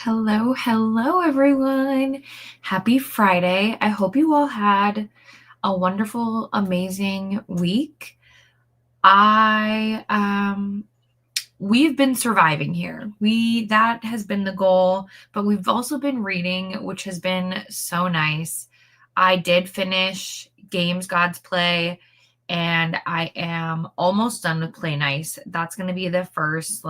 Hello, everyone. Happy Friday. I hope you all had a wonderful, amazing week. I we've been surviving here. That has been the goal, but we've also been reading, which has been so nice. I did finish Games God's Play and I am almost done with Play Nice. That's going to be the first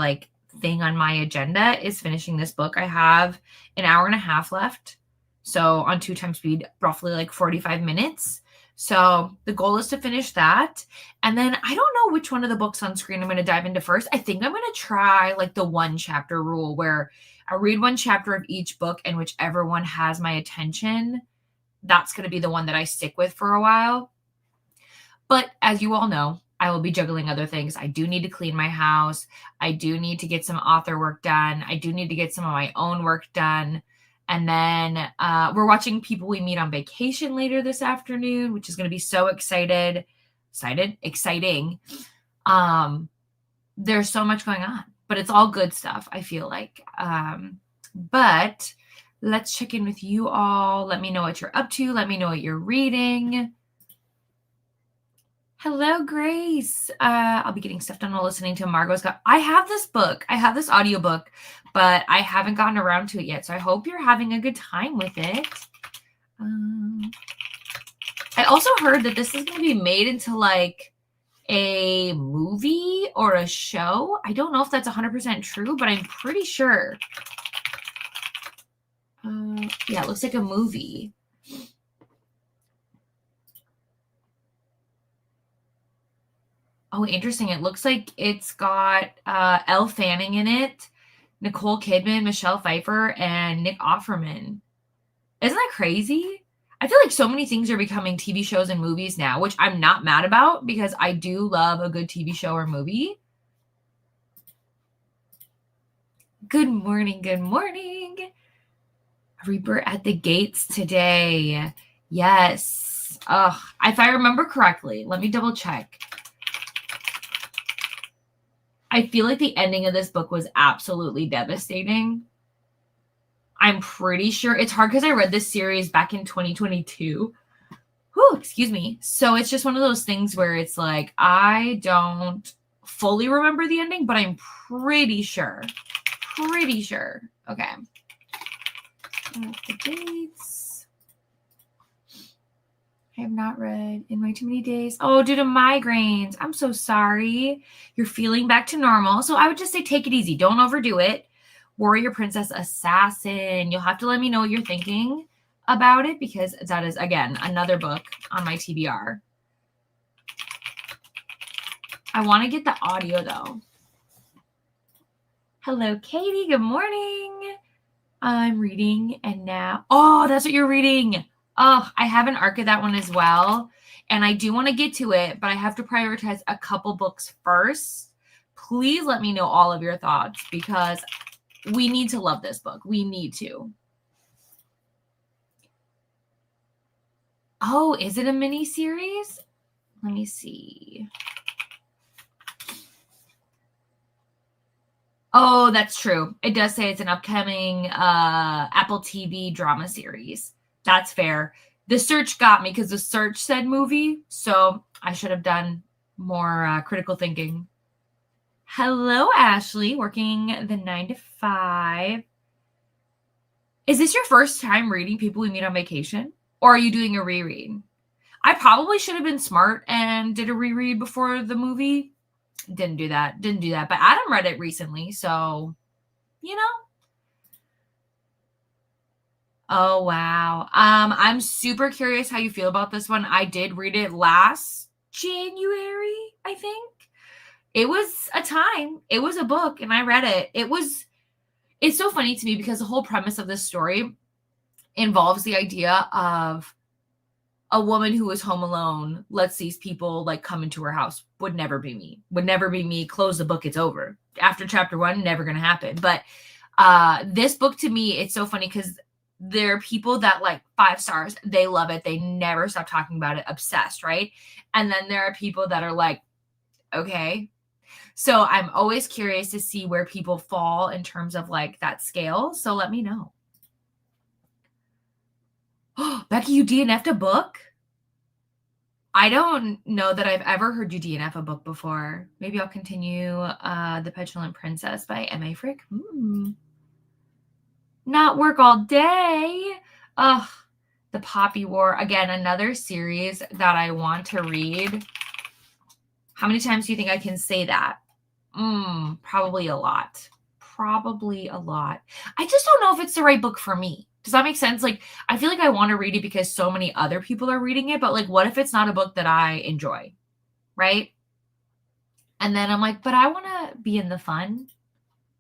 thing on my agenda is finishing this book. I have an hour and a half left. So on 2 times speed, roughly 45 minutes. So the goal is to finish that. And then I don't know which one of the books on screen I'm going to dive into first. I think I'm going to try the one chapter rule where I read one chapter of each book and whichever one has my attention, that's going to be the one that I stick with for a while. But as you all know, I will be juggling other things. I do need to clean my house. I do need to get some author work done. I do need to get some of my own work done. And then we're watching People We Meet on Vacation later this afternoon, which is going to be so exciting. There's so much going on, but it's all good stuff, I feel like. But let's check in with you all. Let me know what you're up to. Let me know what you're reading. Hello, Grace. I'll be getting stuff done while listening to Margot's Got. I have this book. I have this audiobook, but I haven't gotten around to it yet. So I hope you're having a good time with it. I also heard that this is going to be made into a movie or a show. I don't know if that's 100% true, but I'm pretty sure. Yeah, it looks like a movie. Oh, interesting. It looks like it's got Elle Fanning in it, Nicole Kidman, Michelle Pfeiffer, and Nick Offerman. Isn't that crazy? I feel like so many things are becoming TV shows and movies now, which I'm not mad about because I do love a good TV show or movie. Good morning. Good morning. Reaper at the gates today. Yes. If I remember correctly, let me double check. I feel like the ending of this book was absolutely devastating. I'm pretty sure it's hard because I read this series back in 2022. Whew, excuse me. So it's just one of those things where it's like, I don't fully remember the ending, but I'm pretty sure. Okay. At the gates. I have not read in way too many days. Oh, due to migraines. I'm so sorry. You're feeling back to normal. So I would just say take it easy. Don't overdo it. Warrior Princess Assassin. You'll have to let me know what you're thinking about it because that is, again, another book on my TBR. I want to get the audio, though. Hello, Katie. Good morning. I'm reading and now. Oh, that's what you're reading. Oh, I have an arc of that one as well. And I do want to get to it, but I have to prioritize a couple books first. Please let me know all of your thoughts because we need to love this book. We need to. Oh, is it a mini series? Let me see. Oh, that's true. It does say it's an upcoming Apple TV drama series. That's fair. The search got me because the search said movie, so I should have done more critical thinking. Hello, Ashley, working the 9 to 5. Is this your first time reading People We Meet on Vacation? Or are you doing a reread? I probably should have been smart and did a reread before the movie. Didn't do that. But Adam read it recently, so, you know. Oh, wow. I'm super curious how you feel about this one. I did read it last January, I think. It was a time. It was a book, and I read it. It's so funny to me because the whole premise of this story involves the idea of a woman who was home alone, lets these people come into her house. Would never be me. Close the book. It's over. After chapter 1, never going to happen. But this book to me, it's so funny because there are people that 5 stars. They love it. They never stop talking about it. Obsessed, right? And then there are people that are like, okay. So I'm always curious to see where people fall in terms of like that scale. So let me know. Becky, you DNF'd a book? I don't know that I've ever heard you DNF a book before. Maybe I'll continue The Petulant Princess by M.A. Frick. Not work all day. Ugh. The Poppy War. Again, another series that I want to read. How many times do you think I can say that? Probably a lot. Probably a lot. I just don't know if it's the right book for me. Does that make sense? Like, I feel like I want to read it because so many other people are reading it, but like, what if it's not a book that I enjoy? Right? And then I'm like, but I want to be in the fun.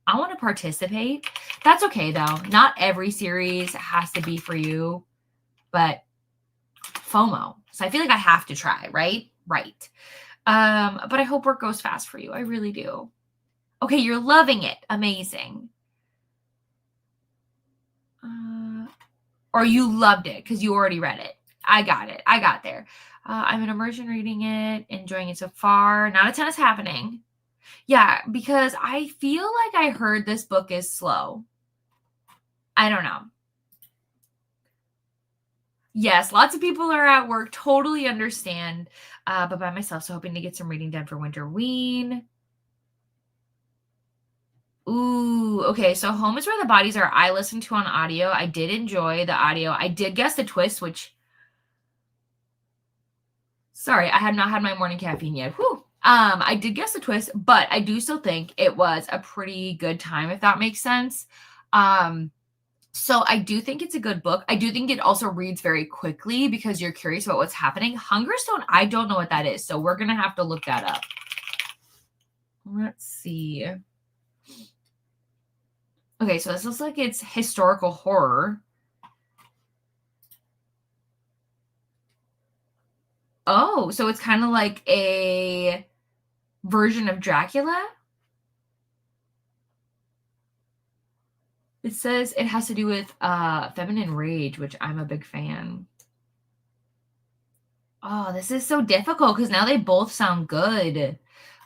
I want to participate. That's okay though. Not every series has to be for you, but FOMO. So I feel like I have to try, right? Right. But I hope work goes fast for you. I really do. Okay, you're loving it. Amazing. Or you loved it because you already read it. I got it. I got there. I'm in immersion reading it, enjoying it so far. Not a ton is happening. Yeah, because I feel like I heard this book is slow. I don't know. Yes, lots of people are at work. Totally understand. But by myself, so hoping to get some reading done for Winterween. Ooh, okay. So Home is Where the Bodies Are. I listened to on audio. I did enjoy the audio. I did guess the twist, which... Sorry, I have not had my morning caffeine yet. Whew. I did guess the twist, but I do still think it was a pretty good time, if that makes sense. So I do think it's a good book. I do think it also reads very quickly because you're curious about what's happening. Hungerstone, I don't know what that is, so we're going to have to look that up. Let's see. Okay, so this looks like it's historical horror. Oh, so it's kind of like a version of Dracula? It says it has to do with feminine rage, which I'm a big fan. Oh, this is so difficult because now they both sound good.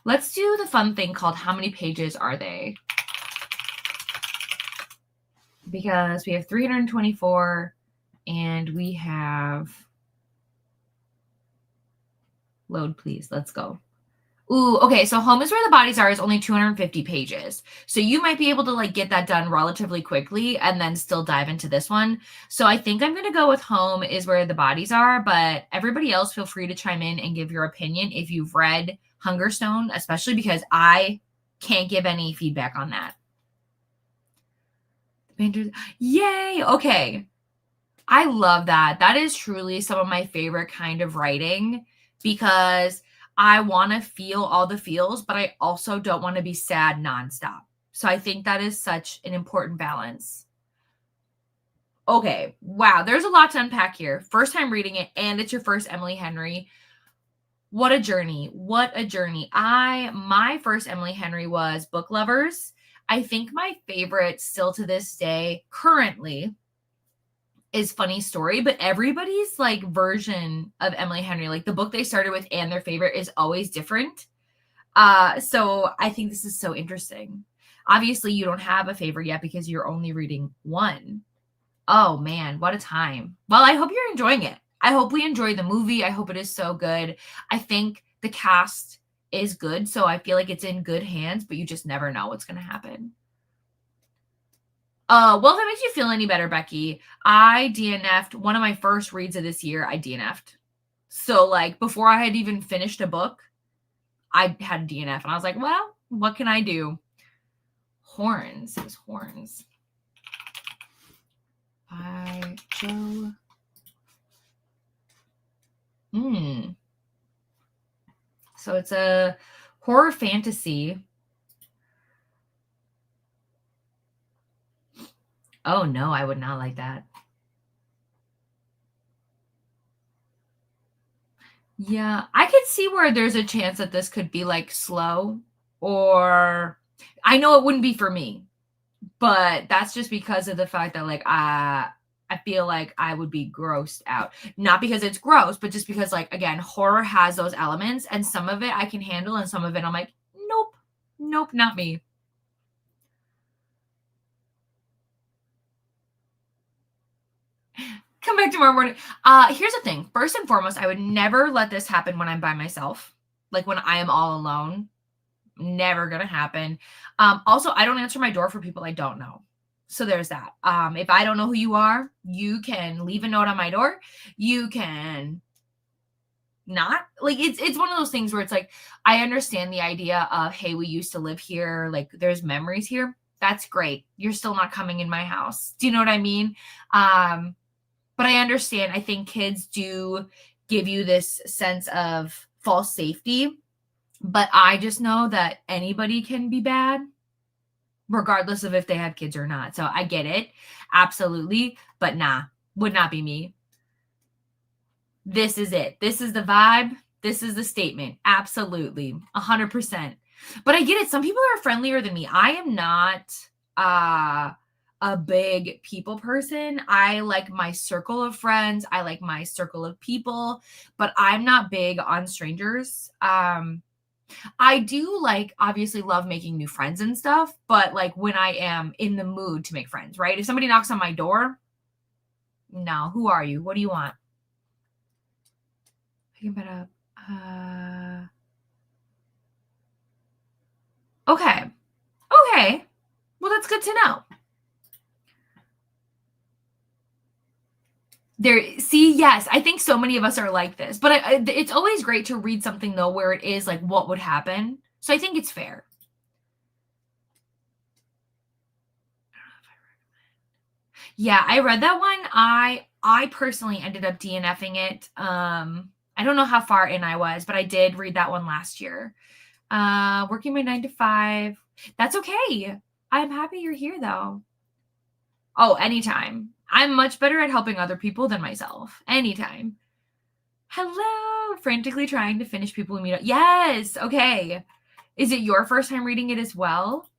Let's do the fun thing called How Many Pages Are They? Because we have 324 and we have... Load, please. Let's go. Ooh, okay. So Home is Where the Bodies Are is only 250 pages. So you might be able to like get that done relatively quickly and then still dive into this one. So I think I'm going to go with Home is Where the Bodies Are, but everybody else feel free to chime in and give your opinion if you've read Hungerstone, especially because I can't give any feedback on that. Yay. Okay. I love that. That is truly some of my favorite kind of writing because I want to feel all the feels, but I also don't want to be sad nonstop. So I think that is such an important balance. Okay. Wow. There's a lot to unpack here. First time reading it, and it's your first Emily Henry. What a journey. What a journey. My first Emily Henry was Book Lovers. I think my favorite still to this day, currently, is Funny Story, but everybody's like version of Emily Henry, like the book they started with and their favorite is always different. So I think this is so interesting. Obviously, you don't have a favorite yet because you're only reading one. Oh man, what a time. Well, I hope you're enjoying it. I hope we enjoy the movie. I hope it is so good. I think the cast is good, so I feel like it's in good hands, but you just never know what's going to happen. Well, if that makes you feel any better, Becky, I DNF'd one of my first reads of this year. I DNF'd. So, like, before I had even finished a book, I had a DNF. And I was like, well, what can I do? Horns. It was Horns. By Joe. So it's a horror fantasy. Oh, no, I would not like that. Yeah, I could see where there's a chance that this could be like slow, or I know it wouldn't be for me, but that's just because of the fact that like I feel like I would be grossed out. Not because it's gross, but just because like again, horror has those elements and some of it I can handle and some of it I'm like, nope. nope, not me. Come back tomorrow morning. Here's the thing. First and foremost, I would never let this happen when I'm by myself. Like when I am all alone. Never gonna happen. Also, I don't answer my door for people I don't know. So there's that. If I don't know who you are, you can leave a note on my door. You can not. Like it's one of those things where it's like, I understand the idea of, hey, we used to live here, like there's memories here. That's great. You're still not coming in my house. Do you know what I mean? But I understand. I think kids do give you this sense of false safety. But I just know that anybody can be bad, regardless of if they have kids or not. So I get it. Absolutely. But nah, would not be me. This is it. This is the vibe. This is the statement. Absolutely. 100%. But I get it. Some people are friendlier than me. I am not a big people person. I like my circle of friends. I like my circle of people, but I'm not big on strangers. I do like obviously love making new friends and stuff, but like when I am in the mood to make friends, right? If somebody knocks on my door, no, who are you? What do you want? Picking it up. Okay. Okay. Well, that's good to know. Yes, I think so many of us are like this, but it's always great to read something though where it is like what would happen. So I think it's fair. Yeah, I read that one. I personally ended up DNFing it. I don't know how far in I was, but I did read that one last year. Working my 9 to 5. That's okay. I'm happy you're here though. Oh, anytime. I'm much better at helping other people than myself. Anytime. Hello. Frantically trying to finish People Who Meet Up. Yes. Okay. Is it your first time reading it as well?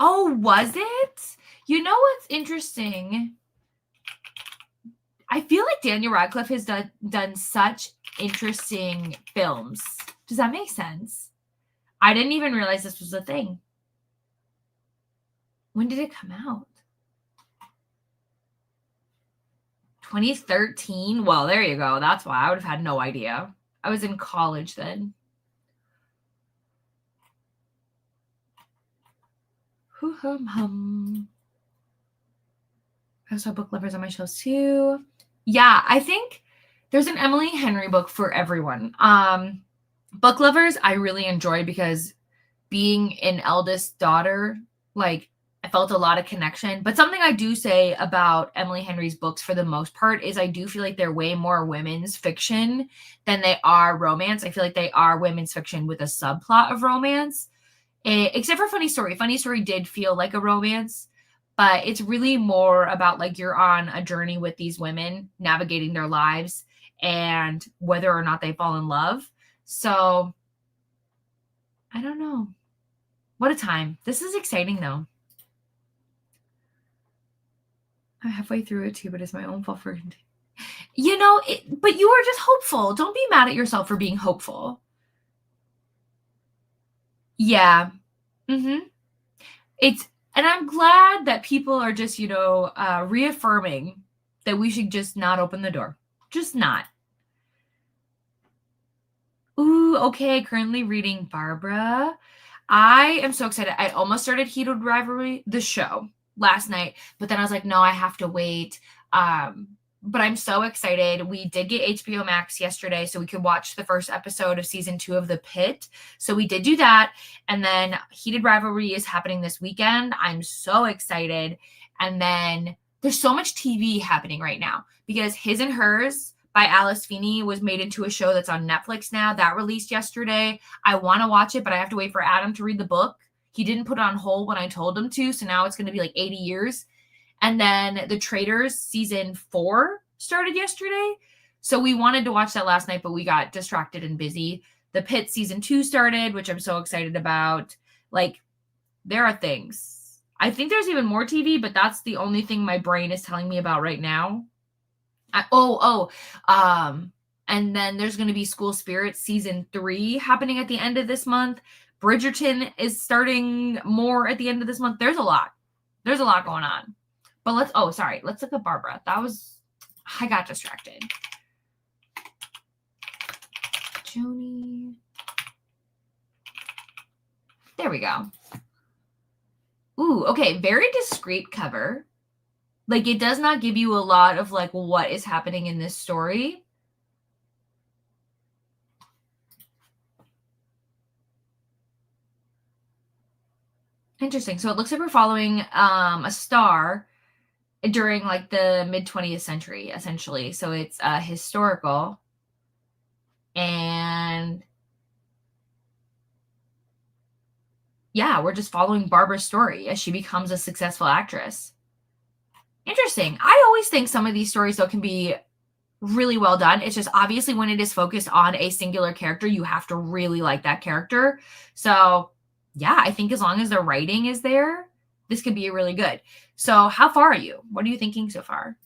Oh, was it? You know what's interesting? I feel like Daniel Radcliffe has done such interesting films. Does that make sense? I didn't even realize this was a thing. When did it come out? 2013? Well, there you go. That's why I would have had no idea. I was in college then. Hum. I also have book lovers on my shelves too. Yeah, I think there's an Emily Henry book for everyone. Book lovers, I really enjoyed because being an eldest daughter, like I felt a lot of connection. But something I do say about Emily Henry's books for the most part is I do feel like they're way more women's fiction than they are romance. I feel like they are women's fiction with a subplot of romance. Except for Funny Story. Funny Story did feel like a romance, but it's really more about like you're on a journey with these women navigating their lives and whether or not they fall in love. So I don't know. What a time. This is exciting though. I'm halfway through it too, but it's my own fault for, you know, but you are just hopeful. Don't be mad at yourself for being hopeful. Yeah. Mm-hmm. And I'm glad that people are just, reaffirming that we should just not open the door. Just not. Ooh, okay. Currently reading Barbara. I am so excited. I almost started Heated Rivalry, the show, last night, but then I was like, no, I have to wait. But I'm so excited. We did get HBO Max yesterday, so we could watch the first episode of season 2 of The Pitt. So we did do that. And then Heated Rivalry is happening this weekend. I'm so excited. And then there's so much TV happening right now because His and Hers by Alice Feeney was made into a show that's on Netflix now. That released yesterday. I want to watch it, but I have to wait for Adam to read the book. He didn't put it on hold when I told him to, so now it's going to be like 80 years. And then The Traitors season 4 started yesterday. So we wanted to watch that last night, but we got distracted and busy. The Pitt season 2 started, which I'm so excited about. Like, there are things. I think there's even more TV, but that's the only thing my brain is telling me about right now. And then there's going to be School Spirit season 3 happening at the end of this month. Bridgerton is starting more at the end of this month. There's a lot. There's a lot going on. But let's look at Barbara. I got distracted. Joni. There we go. Ooh, okay. Very discreet cover. Like, it does not give you a lot of, like, what is happening in this story. Interesting. So it looks like we're following a star during, like, the mid-20th century, essentially. So it's historical. And yeah, we're just following Barbara's story as she becomes a successful actress. Interesting. I always think some of these stories, though, can be really well done. It's just obviously when it is focused on a singular character, you have to really like that character. So yeah, I think as long as the writing is there, this could be really good. So how far are you? What are you thinking so far?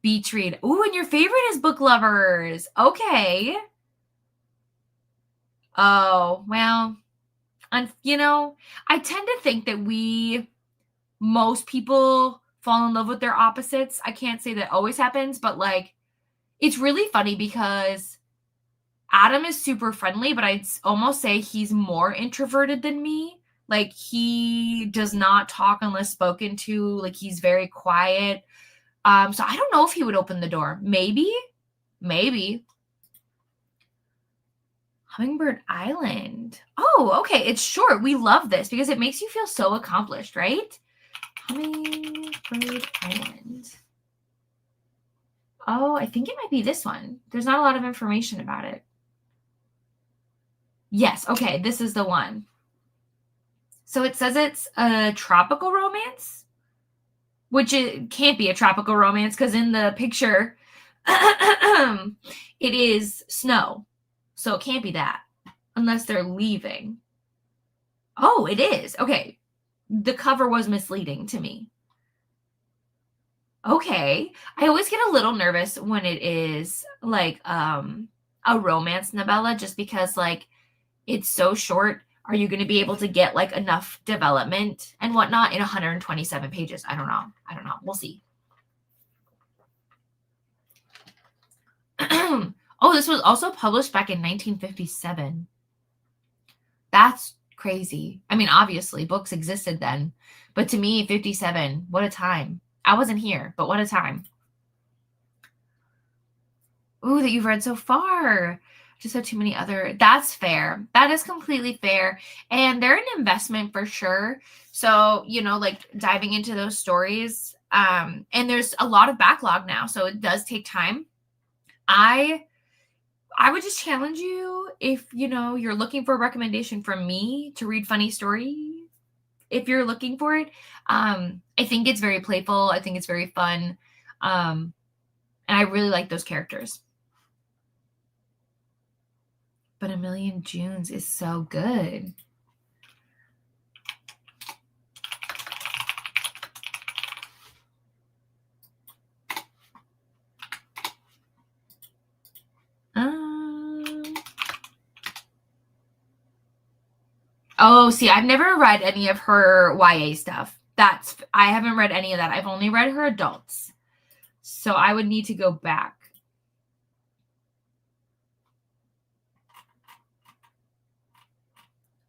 Beach read. Ooh, and your favorite is Book Lovers. Okay. Oh, well, you know, I tend to think that most people fall in love with their opposites. I can't say that always happens, but like, it's really funny because Adam is super friendly, but I'd almost say he's more introverted than me. Like, he does not talk unless spoken to. Like, he's very quiet. So I don't know if he would open the door. Maybe. Hummingbird Island. Oh, okay. It's short. We love this because it makes you feel so accomplished, right? Hummingbird Island. Oh, I think it might be this one. There's not a lot of information about it. Yes. Okay. This is the one. So it says it's a tropical romance, which it can't be a tropical romance because in the picture, it is snow. So it can't be that unless they're leaving. Oh, it is. Okay. The cover was misleading to me. Okay. I always get a little nervous when it is like a romance novella just because like it's so short. Are you going to be able to get like enough development and whatnot in 127 pages? I don't know. We'll see. Oh, this was also published back in 1957. That's crazy. I mean, obviously, books existed then, but to me, 57, what a time. I wasn't here, but what a time. Ooh, that you've read so far. Just have too many other. That's fair. That is completely fair. And they're an investment for sure. So, you know, like diving into those stories. And there's a lot of backlog now. So it does take time. I would just challenge you if, you know, you're looking for a recommendation from me to read funny story. If you're looking for it, I think it's very playful. I think it's very fun. And I really like those characters. But A Million Junes is so good. Oh, see, I've never read any of her YA stuff. I haven't read any of that. I've only read her adults. So I would need to go back.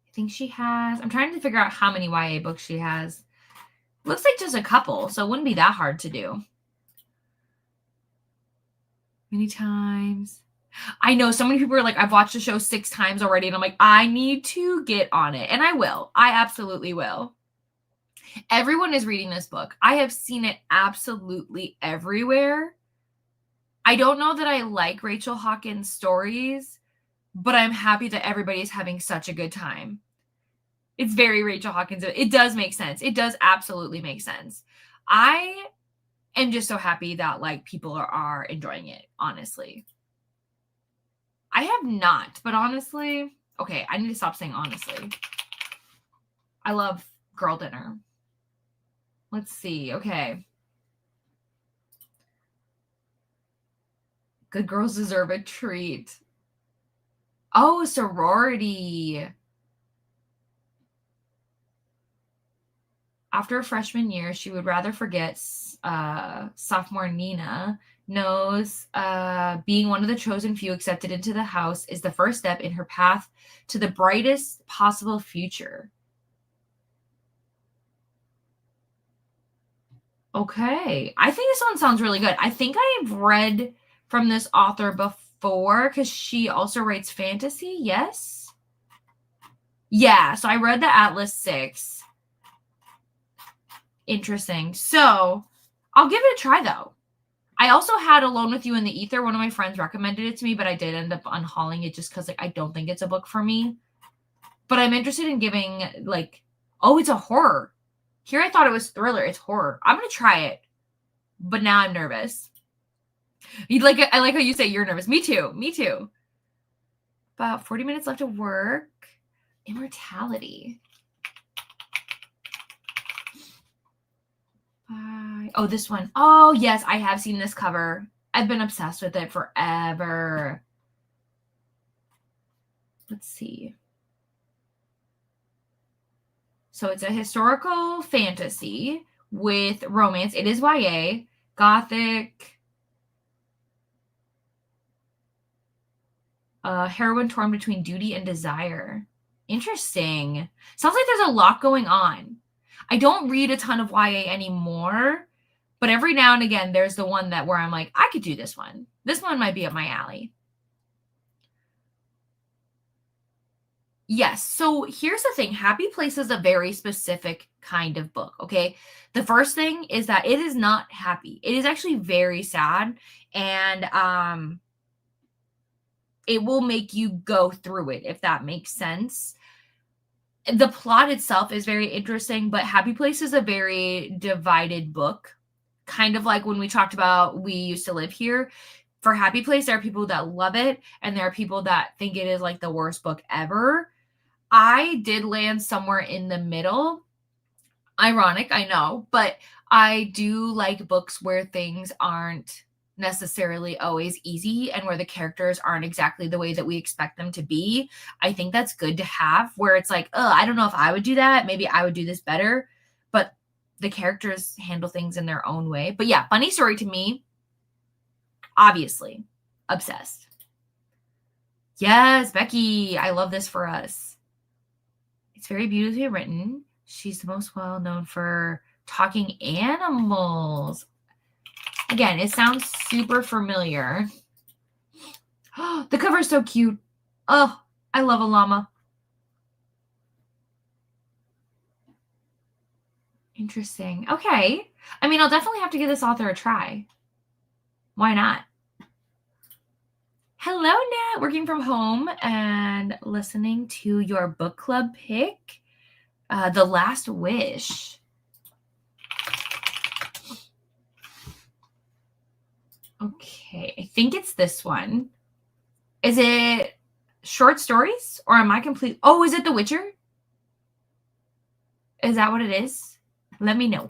I think she has, I'm trying to figure out how many YA books she has. Looks like just a couple, so it wouldn't be that hard to do. Many times. I know so many people are like, I've watched the show 6 times already, and I'm like, I need to get on it. And I will. I absolutely will. Everyone is reading this book. I have seen it absolutely everywhere. I don't know that I like Rachel Hawkins' stories, but I'm happy that everybody is having such a good time. It's very Rachel Hawkins. It does make sense. It does absolutely make sense. I am just so happy that like people are enjoying it, honestly. I have not, but honestly, okay, I need to stop saying honestly. I love Girl Dinner. Let's see. Okay. Good girls deserve a treat. Oh, sorority. After freshman year, she would rather forget sophomore Nina knows being one of the chosen few accepted into the house is the first step in her path to the brightest possible future. Okay. I think this one sounds really good. I think I've read from this author before because she also writes fantasy. Yes? Yeah. So I read the Atlas 6. Interesting. So I'll give it a try, though. I also had Alone with You in the Ether. One of my friends recommended it to me, but I did end up unhauling it just because I don't think it's a book for me. But I'm interested in giving, oh, it's a horror. Here I thought it was thriller. It's horror. I'm going to try it. But now I'm nervous. I like how you say you're nervous. Me too. Me too. About 40 minutes left of work. Immortality. Oh, this one. Oh, yes, I have seen this cover. I've been obsessed with it forever. Let's see. So it's a historical fantasy with romance. It is YA, gothic, heroine torn between duty and desire. Interesting. Sounds like there's a lot going on. I don't read a ton of YA anymore, but every now and again, there's the one where I'm like, I could do this one. This one might be up my alley. Yes. So here's the thing. Happy Place is a very specific kind of book, okay? The first thing is that it is not happy. It is actually very sad, and it will make you go through it, if that makes sense. The plot itself is very interesting, but Happy Place is a very divided book. Kind of like when we talked about We Used to Live Here. For Happy Place, there are people that love it, and there are people that think it is like the worst book ever. I did land somewhere in the middle. Ironic, I know, but I do like books where things aren't necessarily always easy and where the characters aren't exactly the way that we expect them to be. I think that's good to have, where it's like, oh, I don't know if I would do that. Maybe I would do this better. But the characters handle things in their own way. But yeah, funny story to me. Obviously, obsessed. Yes, Becky, I love this for us. It's very beautifully written. She's the most well known for talking animals. Again, it sounds super familiar. The cover is so cute. Oh, I love a llama. Interesting. Okay. I mean, I'll definitely have to give this author a try. Why not? Hello, Nat. Working from home and listening to your book club pick, The Last Wish. Okay, I think it's this one. Is it short stories or am I complete? Oh, is it The Witcher? Is that what it is? Let me know.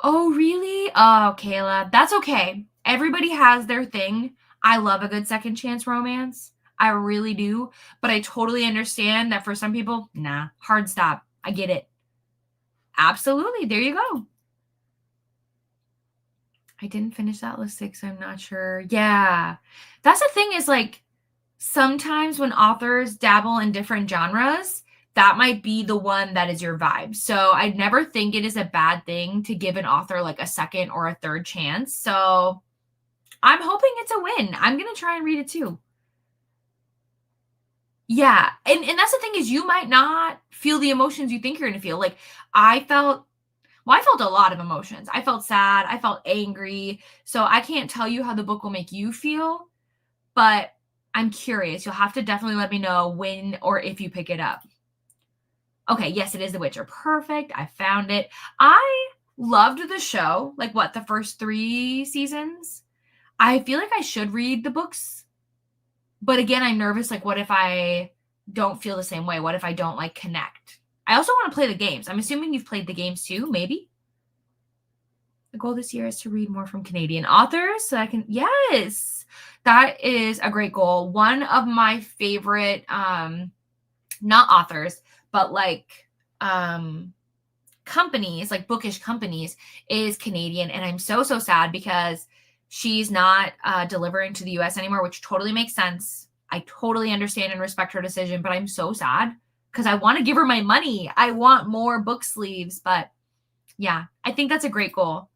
Oh, really? Oh, Kayla, that's okay. Everybody has their thing. I love a good second chance romance. I really do. But I totally understand that for some people, nah, hard stop. I get it. Absolutely. There you go. I didn't finish that list 6. I'm not sure. Yeah. That's the thing is sometimes when authors dabble in different genres, that might be the one that is your vibe. So I'd never think it is a bad thing to give an author a second or a third chance. So I'm hoping it's a win. I'm going to try and read it too. Yeah. And that's the thing is you might not feel the emotions you think you're going to feel. I felt a lot of emotions. I felt sad. I felt angry. So I can't tell you how the book will make you feel, but I'm curious. You'll have to definitely let me know when or if you pick it up. Okay, yes, it is The Witcher. Perfect. I found it. I loved the show. The first 3 seasons? I feel like I should read the books. But again, I'm nervous. What if I don't feel the same way? What if I don't connect? I also want to play the games. I'm assuming you've played the games too, maybe? The goal this year is to read more from Canadian authors so I can, yes, that is a great goal. One of my favorite, not authors, but like, companies, like bookish companies, is Canadian. And I'm so, so sad because she's not delivering to the US anymore, which totally makes sense. I totally understand and respect her decision, but I'm so sad because I want to give her my money. I want more book sleeves, but yeah, I think that's a great goal.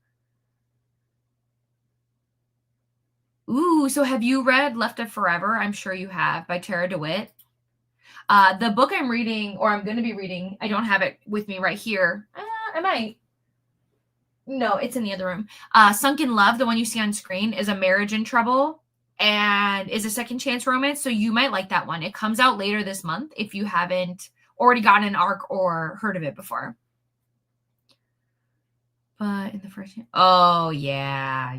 Ooh, so have you read Left of Forever? I'm sure you have, by Tara DeWitt. The book I'm reading, or I'm going to be reading, I don't have it with me right here. I might. No, it's in the other room. Sunk in Love, the one you see on screen, is a marriage in trouble and is a second chance romance. So you might like that one. It comes out later this month if you haven't already gotten an arc or heard of it before. But in the first, oh yeah.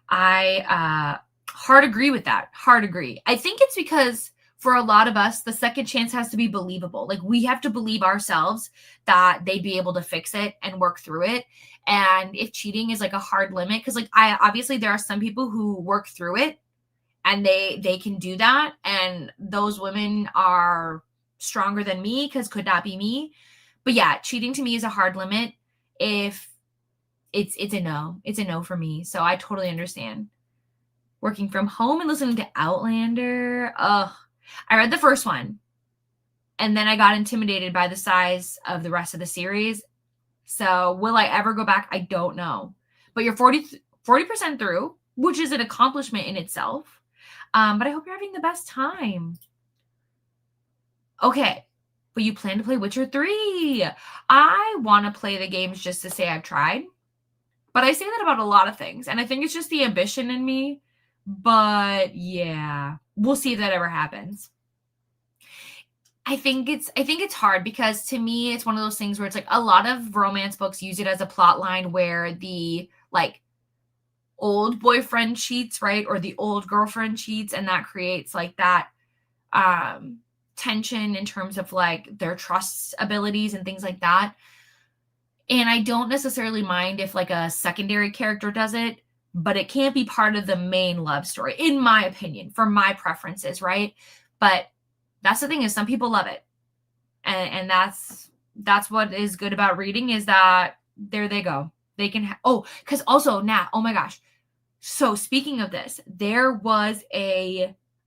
I hard agree with that. Hard agree. I think it's because for a lot of us, the second chance has to be believable. Like we have to believe ourselves that they'd be able to fix it and work through it. And if cheating is like a hard limit, because like I obviously there are some people who work through it and they can do that. And those women are stronger than me because could not be me. But yeah, cheating to me is a hard limit. If it's a no. It's a no for me. So I totally understand. Working from home and listening to Outlander. Ugh. I read the first one and then I got intimidated by the size of the rest of the series. So will I ever go back? I don't know. But you're 40% through, which is an accomplishment in itself. But I hope you're having the best time. Okay. But you plan to play Witcher 3. I want to play the games just to say I've tried. But I say that about a lot of things. And I think it's just the ambition in me. But yeah, we'll see if that ever happens. I think it's hard because to me it's one of those things where it's like a lot of romance books use it as a plot line where the like old boyfriend cheats, right? Or the old girlfriend cheats, and that creates like that tension in terms of like their trust abilities and things like that. And I don't necessarily mind if like a secondary character does it, but it can't be part of the main love story, in my opinion, for my preferences, right? But that's the thing is some people love it. And that's what is good about reading is that there they go. They can because also now, oh my gosh. So speaking of this, there was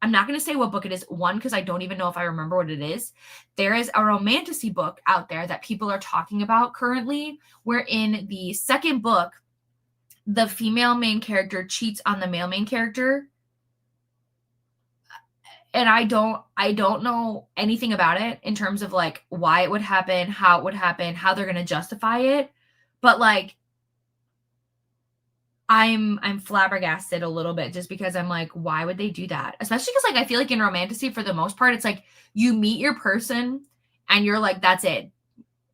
I'm not going to say what book it is. One, because I don't even know if I remember what it is. There is a romantasy book out there that people are talking about currently, where in the second book, the female main character cheats on the male main character. And I don't know anything about it in terms of like why it would happen, how it would happen, how they're going to justify it. But like, I'm flabbergasted a little bit just because I'm like, why would they do that? Especially because like I feel like in romantasy for the most part, it's like you meet your person and you're like, that's it.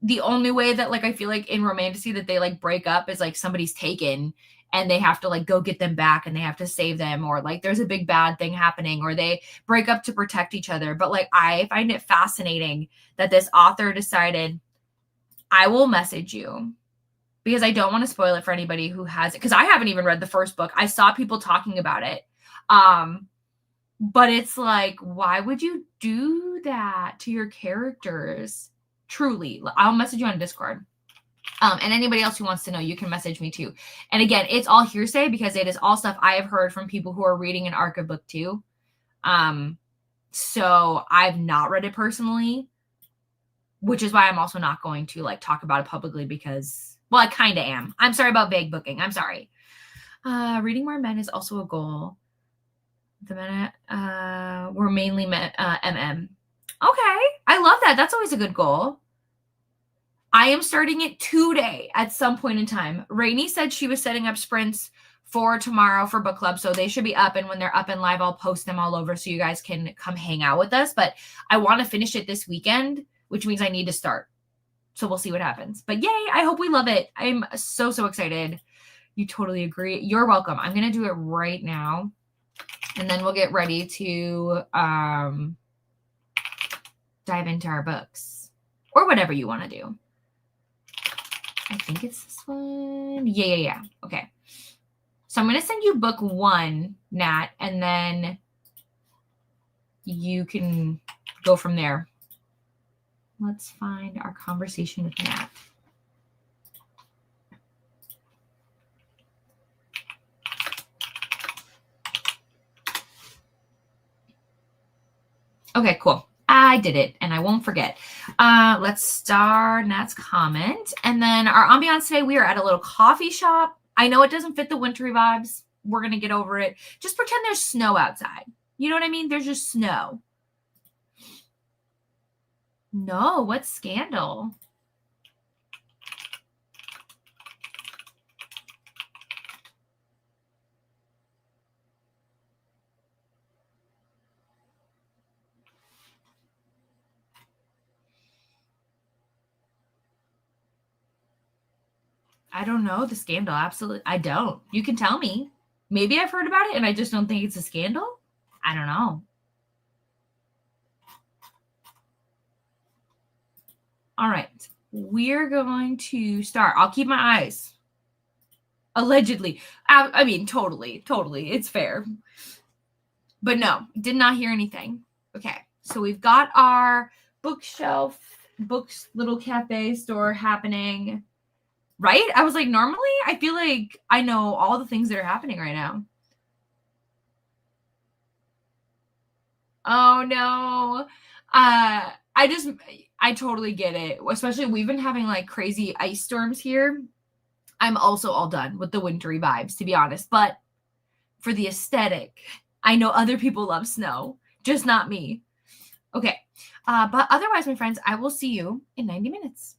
The only way that like I feel like in romantasy that they like break up is like somebody's taken and they have to like go get them back and they have to save them, or like there's a big bad thing happening, or they break up to protect each other. But like I find it fascinating that this author decided I will message you because I don't want to spoil it for anybody who has it, because I haven't even read the first book. I saw people talking about it. But it's like, why would you do that to your characters? Truly. I'll message you on Discord. And anybody else who wants to know, you can message me too. And again, it's all hearsay because it is all stuff I have heard from people who are reading an Arca book too. So I've not read it personally, which is why I'm also not going to like talk about it publicly because, well, I kind of am. I'm sorry about vague booking. I'm sorry. Reading more men is also a goal. The men were mainly MM. Okay. I love that. That's always a good goal. I am starting it today at some point in time. Rainey said she was setting up sprints for tomorrow for book club, so they should be up, and when they're up and live, I'll post them all over so you guys can come hang out with us. But I want to finish it this weekend, which means I need to start. So we'll see what happens. But yay, I hope we love it. I'm so excited. You totally agree. You're welcome. I'm going to do it right now, and then we'll get ready to dive into our books or whatever you want to do. I think it's this one. Yeah. Okay. So I'm going to send you book 1, Nat, and then you can go from there. Let's find our conversation with Nat. Okay, cool. I did it, and I won't forget. Let's start Nat's comment. And then our ambiance today, we are at a little coffee shop. I know it doesn't fit the wintry vibes. We're going to get over it. Just pretend there's snow outside. You know what I mean? There's just snow. No, what scandal? I don't know the scandal. Absolutely. I don't. You can tell me. Maybe I've heard about it and I just don't think it's a scandal. I don't know. All right. We're going to start. I'll keep my eyes. Allegedly. I mean, totally. It's fair. But no, did not hear anything. Okay. So we've got our bookshelf, books, little cafe store happening. Right? I was like, normally I feel like I know all the things that are happening right now. Oh no. I totally get it. Especially we've been having like crazy ice storms here. I'm also all done with the wintry vibes, to be honest. But for the aesthetic, I know other people love snow, just not me. Okay. But otherwise, my friends, I will see you in 90 minutes.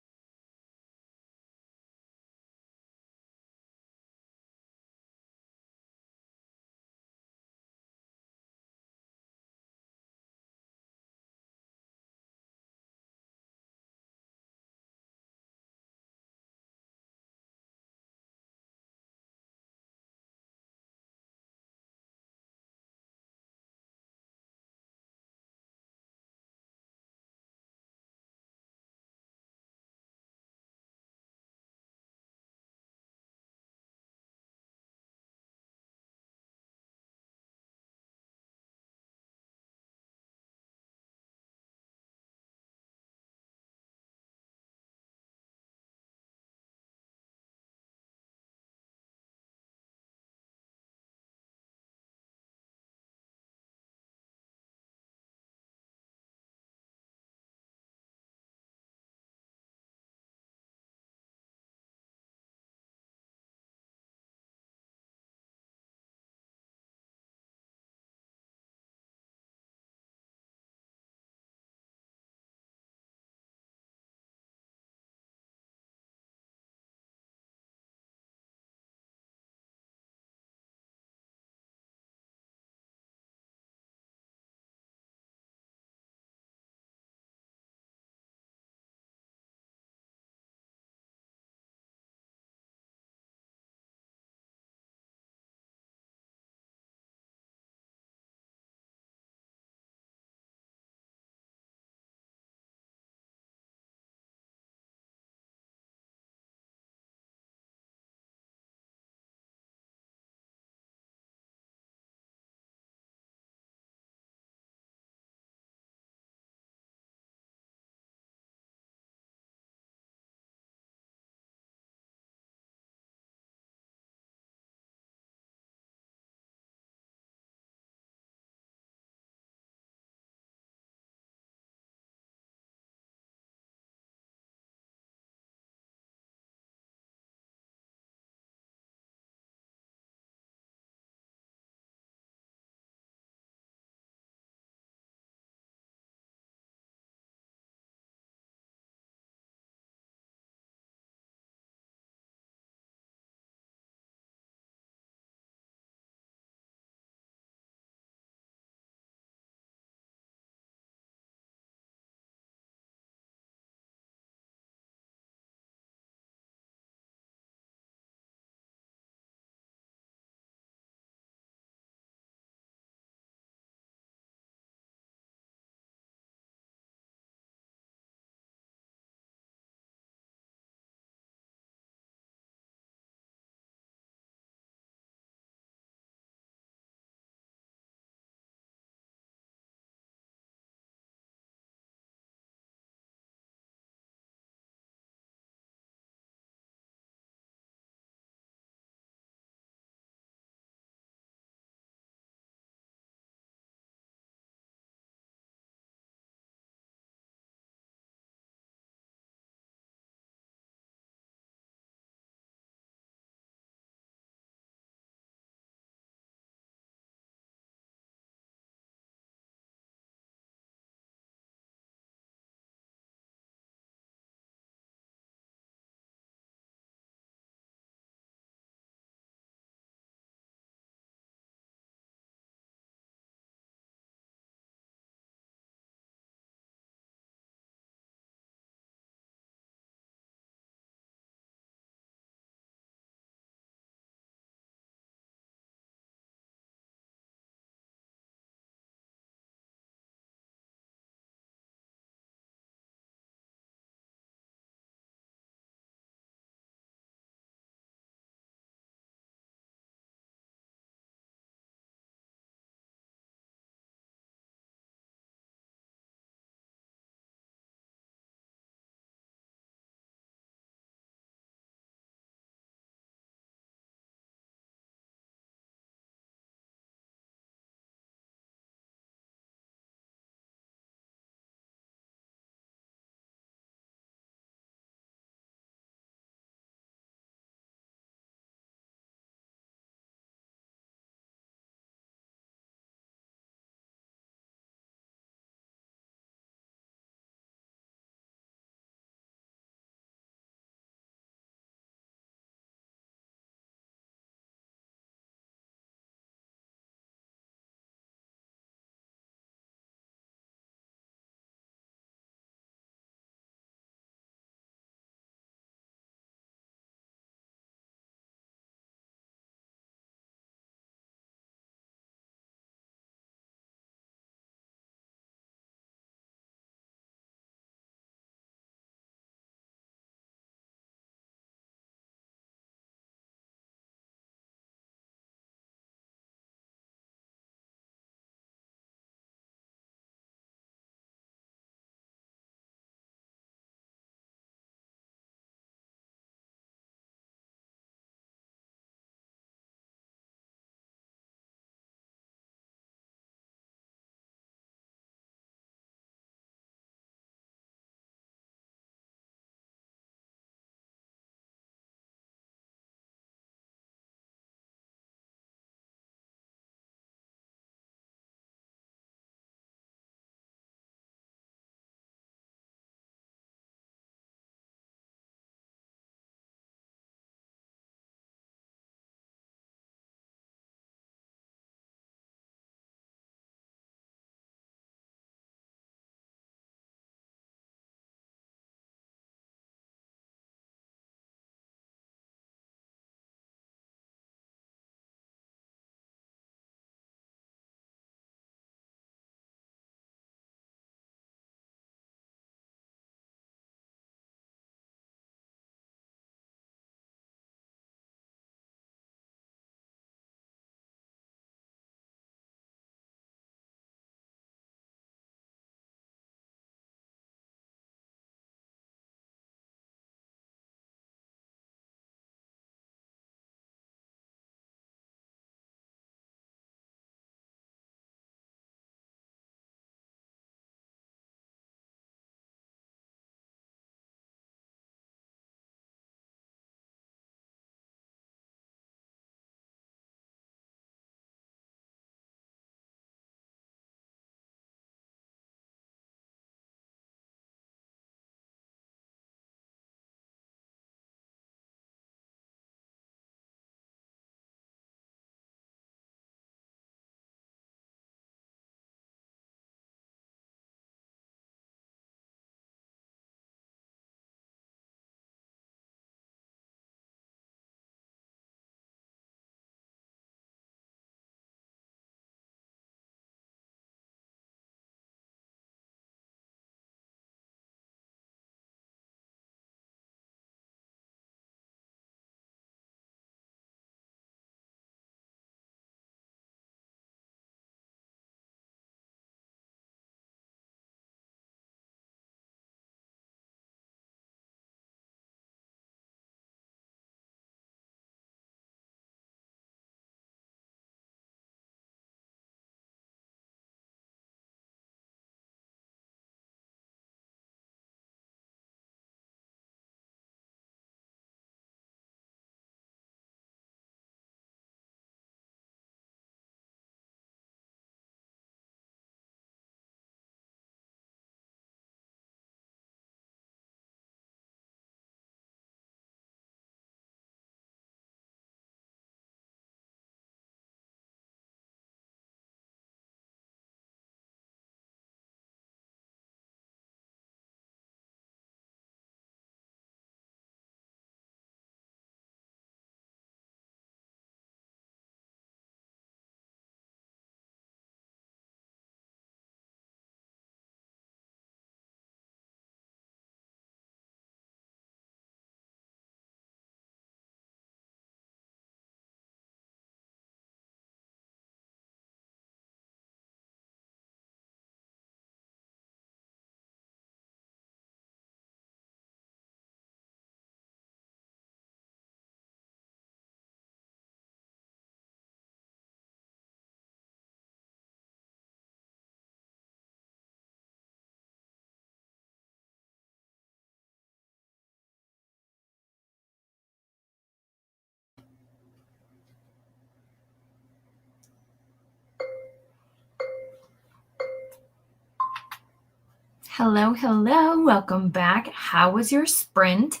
Hello, hello. Welcome back. How was your sprint?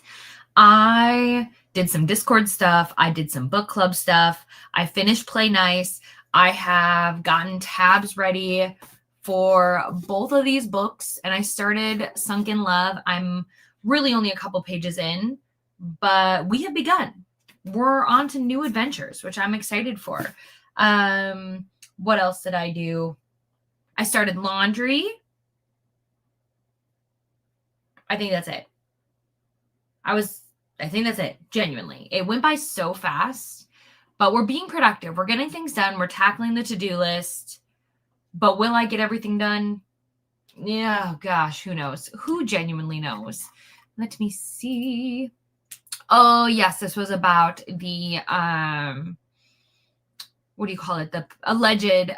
I did some Discord stuff. I did some book club stuff. I finished Play Nice. I have gotten tabs ready for both of these books, and I started Sunk in Love. I'm really only a couple pages in, but we have begun. We're on to new adventures, which I'm excited for. What else did I do? I started laundry. I think that's it. I think that's it. Genuinely. It went by so fast, but we're being productive. We're getting things done. We're tackling the to-do list. But will I get everything done? Yeah, gosh, who knows? Who genuinely knows? Let me see. Oh, yes, this was about the what do you call it? The alleged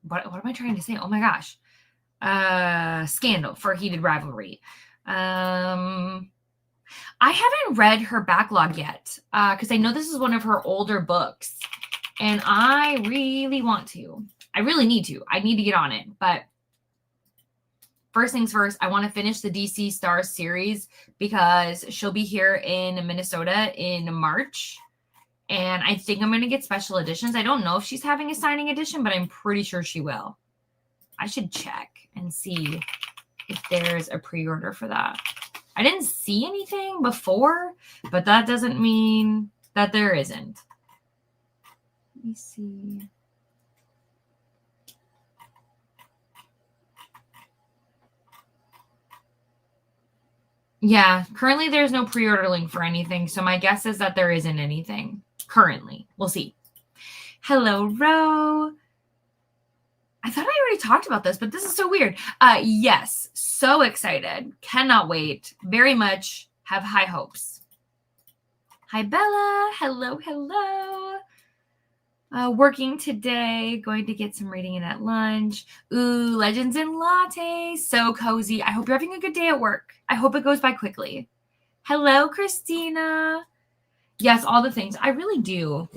what am I trying to say? Oh my gosh. Scandal for Heated Rivalry. I haven't read her backlog yet because I know this is one of her older books, and I really want to. I really need to. I need to get on it. But first things first, I want to finish the DC Stars series because she'll be here in Minnesota in March. And I think I'm going to get special editions. I don't know if she's having a signing edition, but I'm pretty sure she will. I should check and see if there's a pre-order for that. I didn't see anything before, but that doesn't mean that there isn't. Let me see. Yeah, currently there's no pre-order link for anything, so my guess is that there isn't anything currently. We'll see. Hello, Ro. I thought I already talked about this, but this is so weird. Yes, so excited. Cannot wait. Very much have high hopes. Hi, Bella. Hello, hello. Working today. Going to get some reading in at lunch. Ooh, Legends and Lattes. So cozy. I hope you're having a good day at work. I hope it goes by quickly. Hello, Christina. Yes, all the things. I really do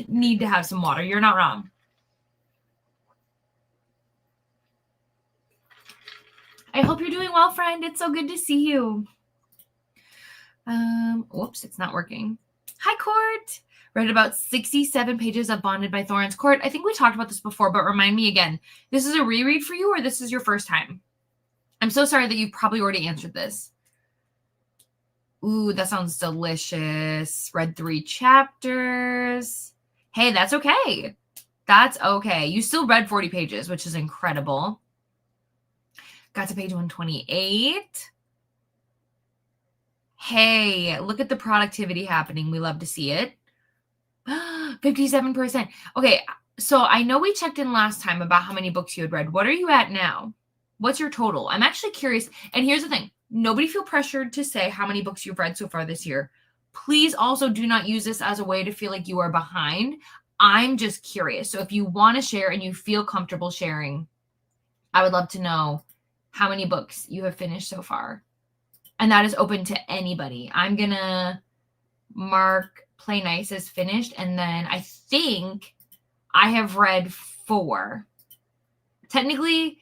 need to have some water. You're not wrong. I hope you're doing well, friend. It's so good to see you. Whoops, it's not working. Hi, Court. Read about 67 pages of Bonded by Thorns. Court, I think we talked about this before, but remind me again. This is a reread for you, or this is your first time? I'm so sorry that you probably already answered this. Ooh, that sounds delicious. Read 3 chapters. Hey, that's okay. That's okay. You still read 40 pages, which is incredible. Got to page 128. Hey, look at the productivity happening. We love to see it. 57%. Okay, so I know we checked in last time about how many books you had read. What are you at now? What's your total? I'm actually curious. And here's the thing. Nobody feel pressured to say how many books you've read so far this year. Please also do not use this as a way to feel like you are behind. I'm just curious. So if you want to share and you feel comfortable sharing, I would love to know how many books you have finished so far. And that is open to anybody. I'm going to mark Play Nice as finished. And then I think I have read 4. Technically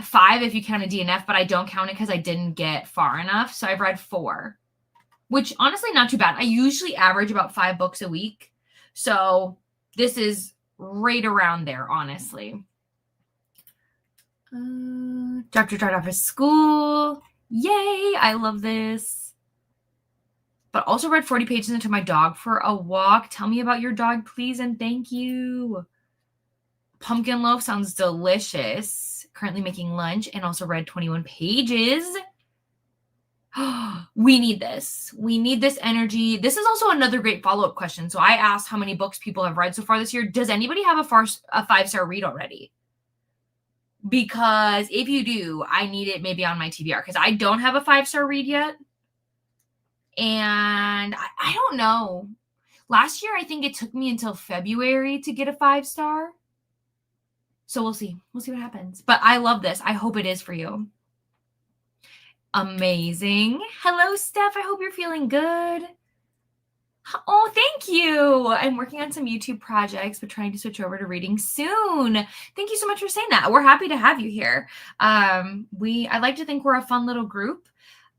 5 if you count a DNF, but I don't count it because I didn't get far enough. So I've read 4, which honestly not too bad. I usually average about 5 books a week. So this is right around there, honestly. Doctor tried off his school. Yay, I love this. But also read 40 pages into my dog for a walk. Tell me about your dog, please, and thank you. Pumpkin loaf sounds delicious. Currently making lunch and also read 21 pages. We need this. We need this energy. This is also another great follow-up question. So I asked how many books people have read so far this year. Does anybody have a 5-star read already? Because if you do, I need it maybe on my TBR because I don't have a 5-star read yet. And I don't know. Last year, I think it took me until February to get a 5-star. So we'll see. We'll see what happens. But I love this. I hope it is for you. Amazing. Hello, Steph. I hope you're feeling good. Oh, thank you. I'm working on some YouTube projects, but trying to switch over to reading soon. Thank you so much for saying that. We're happy to have you here. I like to think we're a fun little group,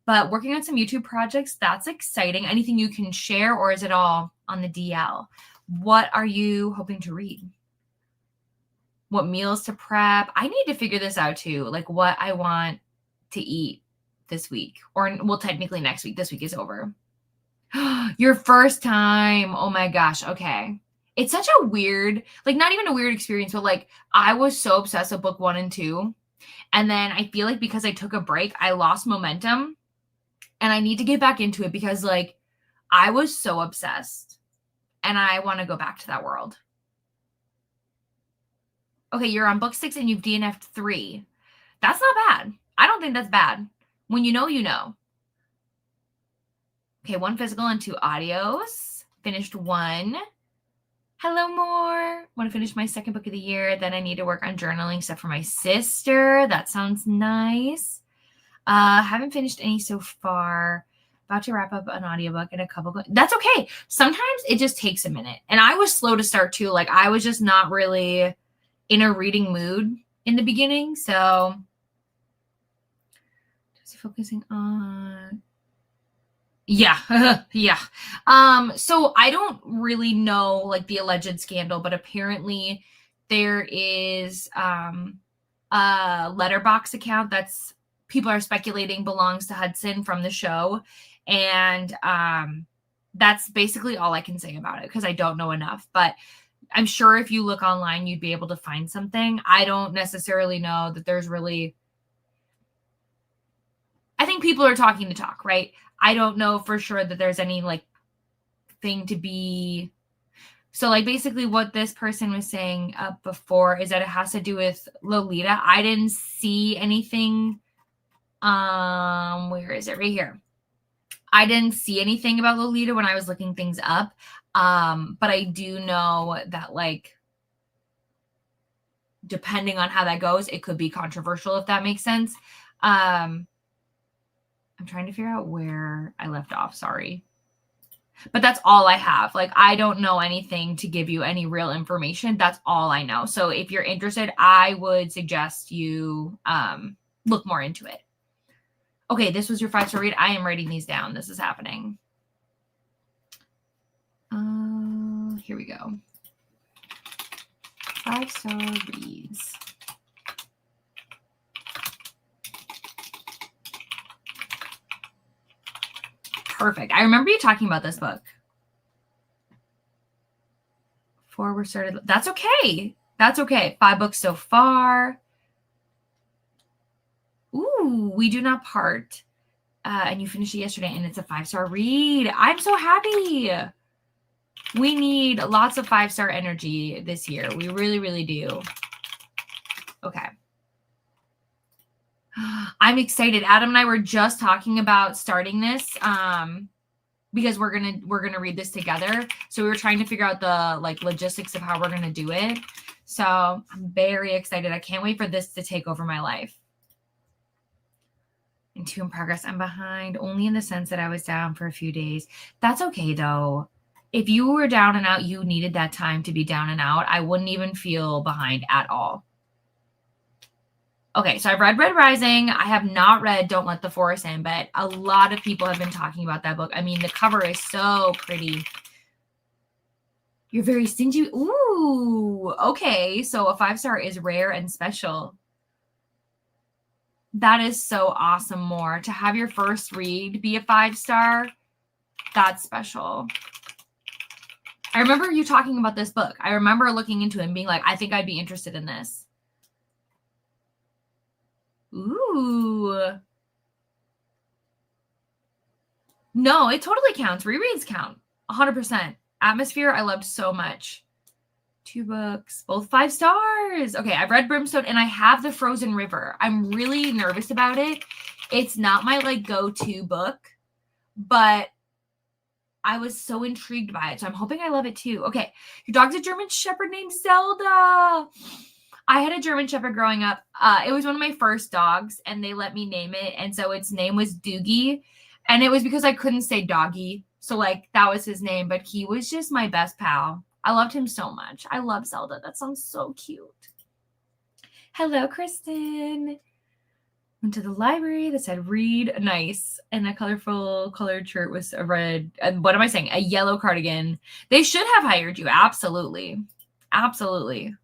but working on some YouTube projects, that's exciting. Anything you can share, or is it all on the DL? What are you hoping to read? What meals to prep? I need to figure this out too, like what I want to eat this week, or well, technically next week. This week is over. Your first time. Oh my gosh. Okay. It's such a weird, like not even a weird experience, but like I was so obsessed with book 1 and 2. And then I feel like because I took a break, I lost momentum and I need to get back into it because like I was so obsessed and I want to go back to that world. Okay. You're on book 6 and you've DNF'd 3. That's not bad. I don't think that's bad. When you know, you know. Okay, 1 physical and 2 audios. Finished 1. Hello, more. Want to finish my 2nd book of the year. Then I need to work on journaling stuff for my sister. That sounds nice. Haven't finished any so far. About to wrap up an audiobook and a couple. That's okay. Sometimes it just takes a minute. And I was slow to start too. Like I was just not really in a reading mood in the beginning. So just focusing on... Yeah. Yeah. So I don't really know like the alleged scandal, but apparently there is a letterbox account that's people are speculating belongs to Hudson from the show. And that's basically all I can say about it because I don't know enough. But I'm sure if you look online, you'd be able to find something. I don't necessarily know that there's really... I think people are talking to talk, right? I don't know for sure that there's any like thing to be. So like basically what this person was saying up before is that it has to do with Lolita. I didn't see anything. Where is it? Right here. I didn't see anything about Lolita when I was looking things up. But I do know that like, depending on how that goes, it could be controversial if that makes sense. I'm trying to figure out where I left off. Sorry. But that's all I have. Like, I don't know anything to give you any real information. That's all I know. So if you're interested, I would suggest you look more into it. Okay, this was your 5-star read. I am writing these down. This is happening. Here we go. 5-star reads. Perfect. I remember you talking about this book. 4 were started. That's okay. That's okay. 5 books so far. Ooh, We Do Not Part. And you finished it yesterday, and it's a 5-star read. I'm so happy. We need lots of 5-star energy this year. We really, really do. Okay. I'm excited. Adam and I were just talking about starting this because we're gonna read this together. So we were trying to figure out the like logistics of how we're gonna do it. So I'm very excited. I can't wait for this to take over my life. And 2 in progress. I'm behind only in the sense that I was down for a few days. That's okay though. If you were down and out, you needed that time to be down and out. I wouldn't even feel behind at all. Okay, so I've read Red Rising. I have not read Don't Let the Forest In, but a lot of people have been talking about that book. I mean, the cover is so pretty. You're very stingy. Ooh, okay. So a 5-star is rare and special. That is so awesome, More. To have your first read be a 5-star, that's special. I remember you talking about this book. I remember looking into it and being like, I think I'd be interested in this. Ooh. No, it totally counts. Rereads count. 100%. Atmosphere, I loved so much. 2 books, both 5 stars. Okay, I've read Brimstone and I have The Frozen River. I'm really nervous about it. It's not my like go-to book, but I was so intrigued by it. So I'm hoping I love it too. Okay, your dog's a German Shepherd named Zelda. I had a German Shepherd growing up. It was one of my first dogs, and they let me name it. And so its name was Doogie. And it was because I couldn't say doggy. So like that was his name, but he was just my best pal. I loved him so much. I love Zelda. That sounds so cute. Hello, Kristen. Went to the library that said read. Nice. And a colorful colored shirt with a red, what am I saying? A yellow cardigan. They should have hired you. Absolutely. Absolutely.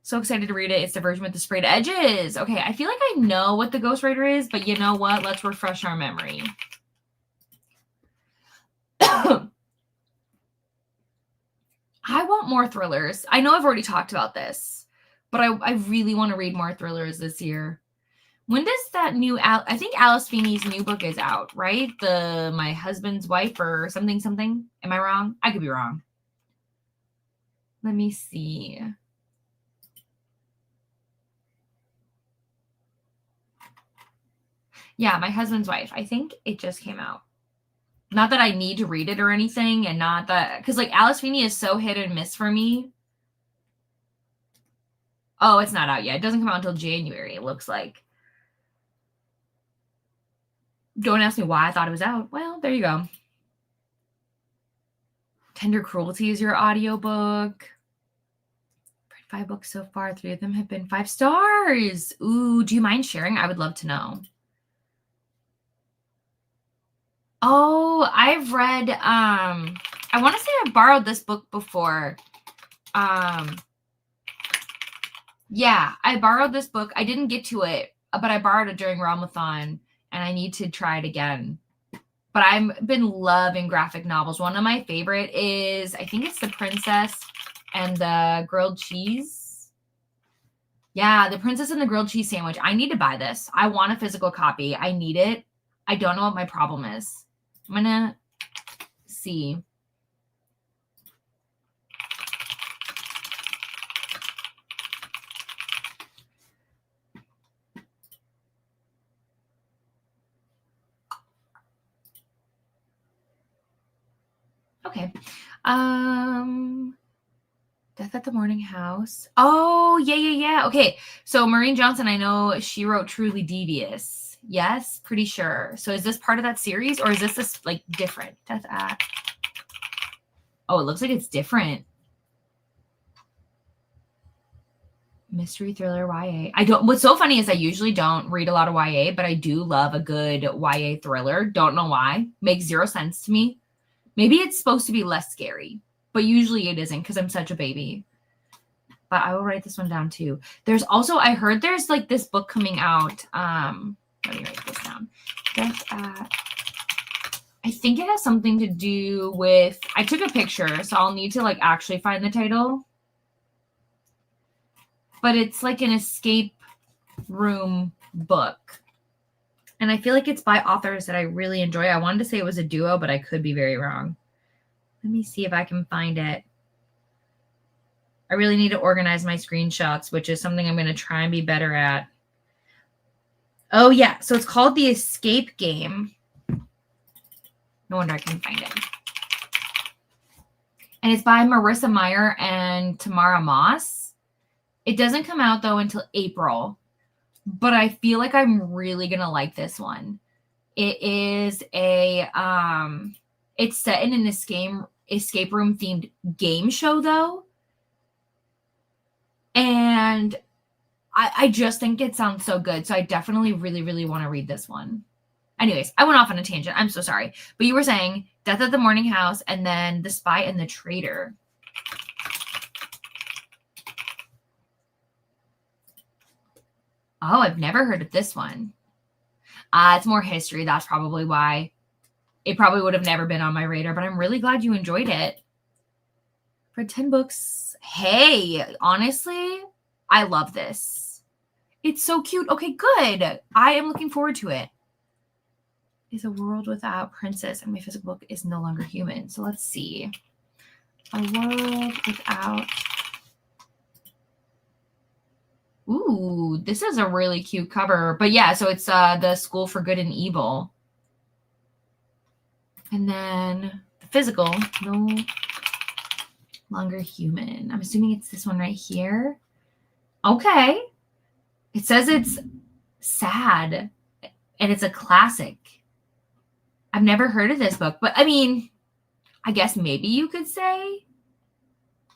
So excited to read it. It's the version with the sprayed edges. Okay, I feel like I know what the Ghost Rider is, but you know what? Let's refresh our memory. I want more thrillers. I know I've already talked about this, but I really want to read more thrillers this year. When does that new, I think Alice Feeney's new book is out, right? The My Husband's Wife or something. Am I wrong? I could be wrong. Let me see. Yeah, My Husband's Wife. I think it just came out. Not that I need to read it or anything, and not that, because like Alice Feeney is so hit and miss for me. Oh, it's not out yet. It doesn't come out until January, it looks like. Don't ask me why I thought it was out. Well, there you go. Tender Cruelty is your audiobook. Read 5 books so far. 3 of them have been 5 stars. Ooh, do you mind sharing? I would love to know. Oh, I've read, I want to say I borrowed this book before. Yeah, I borrowed this book. I didn't get to it, but I borrowed it during Realmathon, and I need to try it again. But I've been loving graphic novels. One of my favorite is, I think it's The Princess and the Grilled Cheese. Yeah, The Princess and the Grilled Cheese Sandwich. I need to buy this. I want a physical copy. I need it. I don't know what my problem is. I'm going to see. Okay. Death at the Morning House. Oh, yeah. Okay. So Maureen Johnson, I know she wrote Truly Devious. Yes, pretty sure. So is this part of that series, or is this like different? Death at. Oh, it looks like it's different. Mystery thriller YA. What's so funny is I usually don't read a lot of YA, but I do love a good YA thriller. Don't know why. Makes 0 sense to me. Maybe it's supposed to be less scary, but usually it isn't because I'm such a baby. But I will write this one down too. There's also, I heard there's like this book coming out. Let me write this down. I think it has something to do with, I took a picture, so I'll need to like actually find the title. But it's like an escape room book. And I feel like it's by authors that I really enjoy. I wanted to say it was a duo, but I could be very wrong. Let me see if I can find it. I really need to organize my screenshots, which is something I'm going to try and be better at. Oh, yeah. So it's called The Escape Game. No wonder I can find it. And it's by Marissa Meyer and Tamara Moss. It doesn't come out, though, until April. But I feel like I'm really going to like this one. It is it's set in an escape room themed game show, though. And I just think it sounds so good. So I definitely really, really want to read this one. Anyways, I went off on a tangent. I'm so sorry. But you were saying Death at the Morning House and then The Spy and the Traitor. Oh, I've never heard of this one. It's more history. That's probably why. It probably would have never been on my radar, but I'm really glad you enjoyed it. For 10 books. Hey, honestly, I love this. It's so cute. Okay, good. I am looking forward to it. Is a world without princess, and my physical book is no longer human. So let's see. A world without. Ooh, this is a really cute cover. But yeah, so it's the School for Good and Evil. And then the physical, no longer human. I'm assuming it's this one right here. Okay. It says it's sad and it's a classic. I've never heard of this book, but I mean, I guess maybe you could say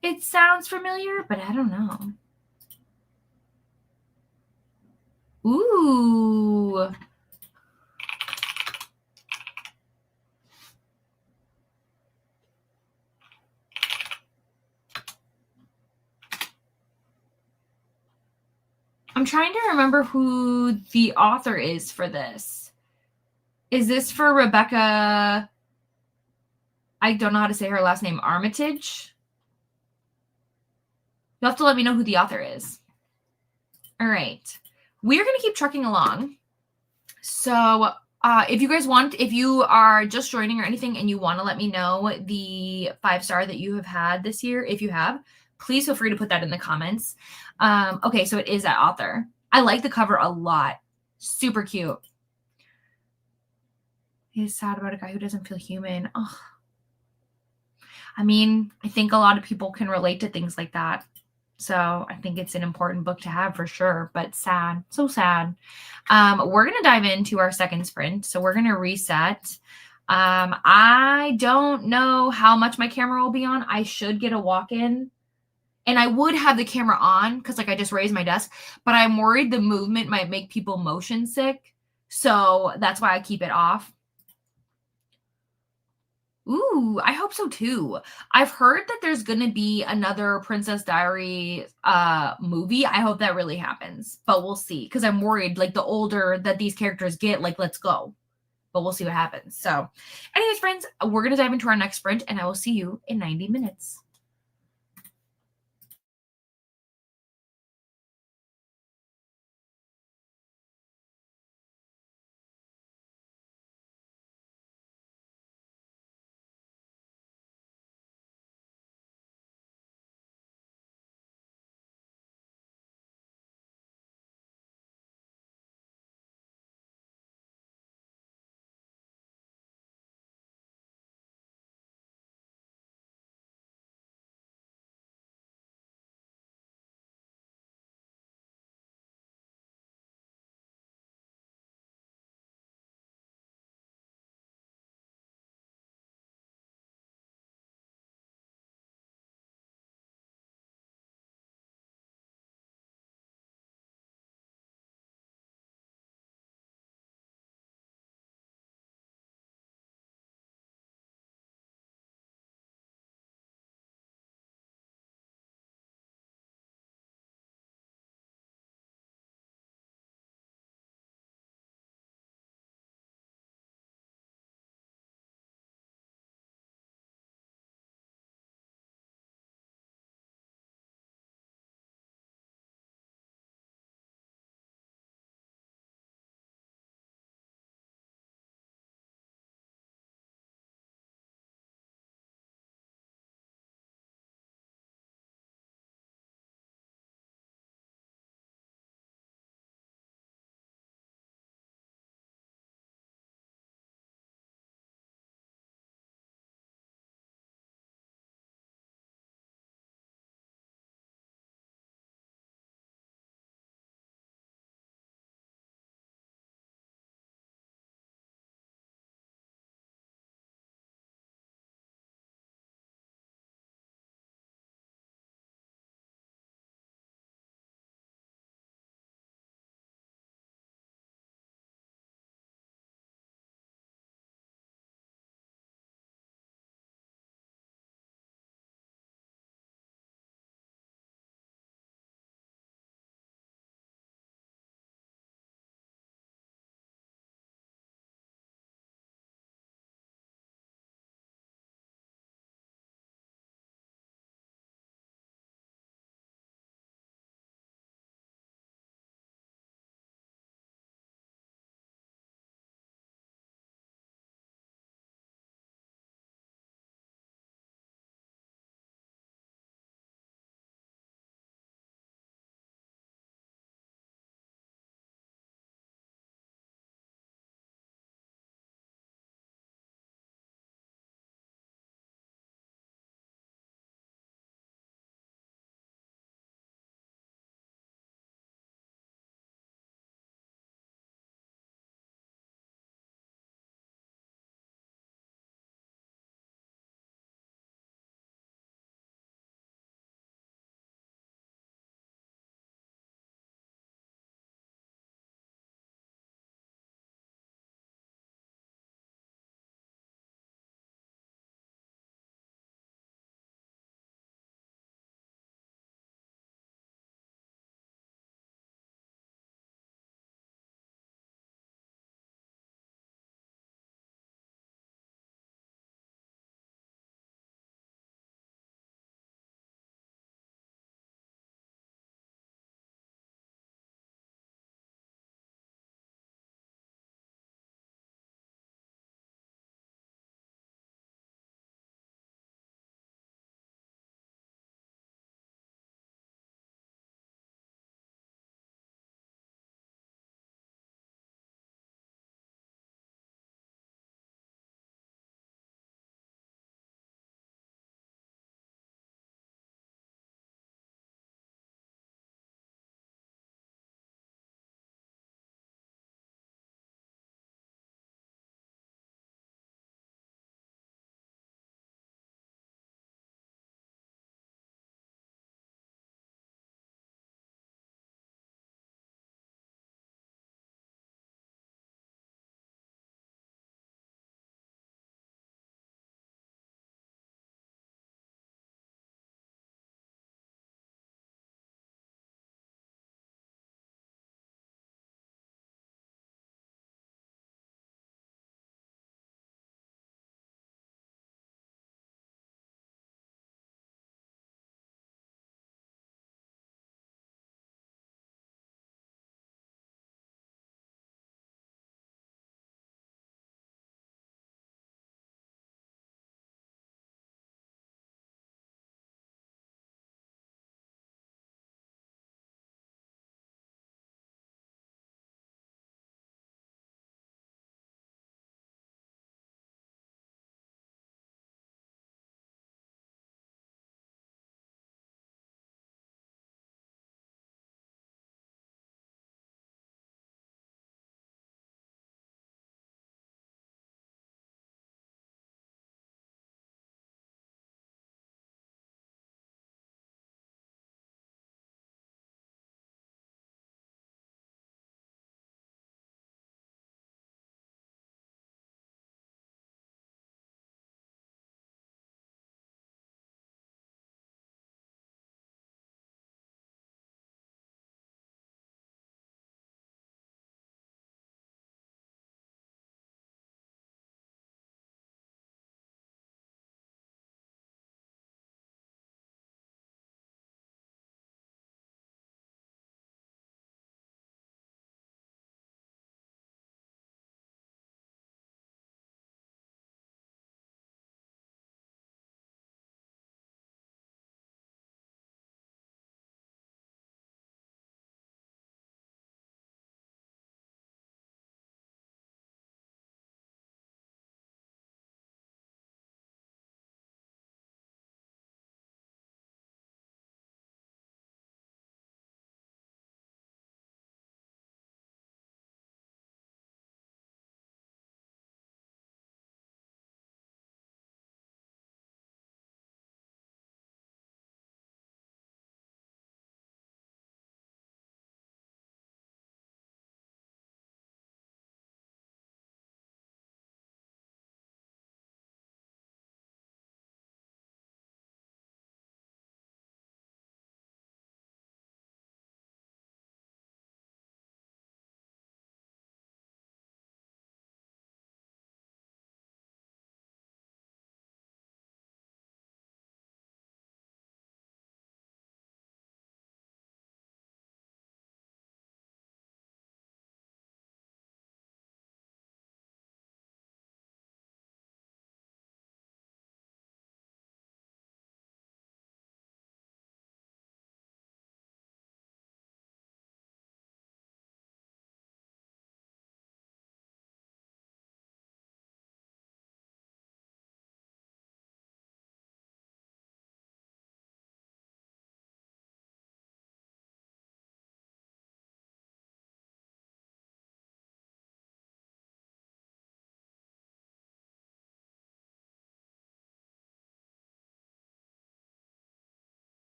it sounds familiar, but I don't know. Ooh. I'm trying to remember who the author is for this. Is this for Rebecca? I don't know how to say her last name. Armitage? You'll have to let me know who the author is. All right. We're going to keep trucking along. So if you guys want, if you are just joining or anything and you want to let me know the 5-star that you have had this year, if you have, please feel free to put that in the comments. Okay, so it is that author. I like the cover a lot. Super cute. He's sad about a guy who doesn't feel human. Oh. I mean, I think a lot of people can relate to things like that. So I think it's an important book to have for sure, but sad, so sad. We're going to dive into our second sprint. So we're going to reset. I don't know how much my camera will be on. I should get a walk-in. And I would have the camera on because like I just raised my desk, but I'm worried the movement might make people motion sick. So that's why I keep it off. Ooh, I hope so too. I've heard that there's going to be another Princess Diary movie. I hope that really happens, but we'll see because I'm worried like the older that these characters get, like let's go. But we'll see what happens. So, anyways, friends, we're going to dive into our next sprint and I will see you in 90 minutes.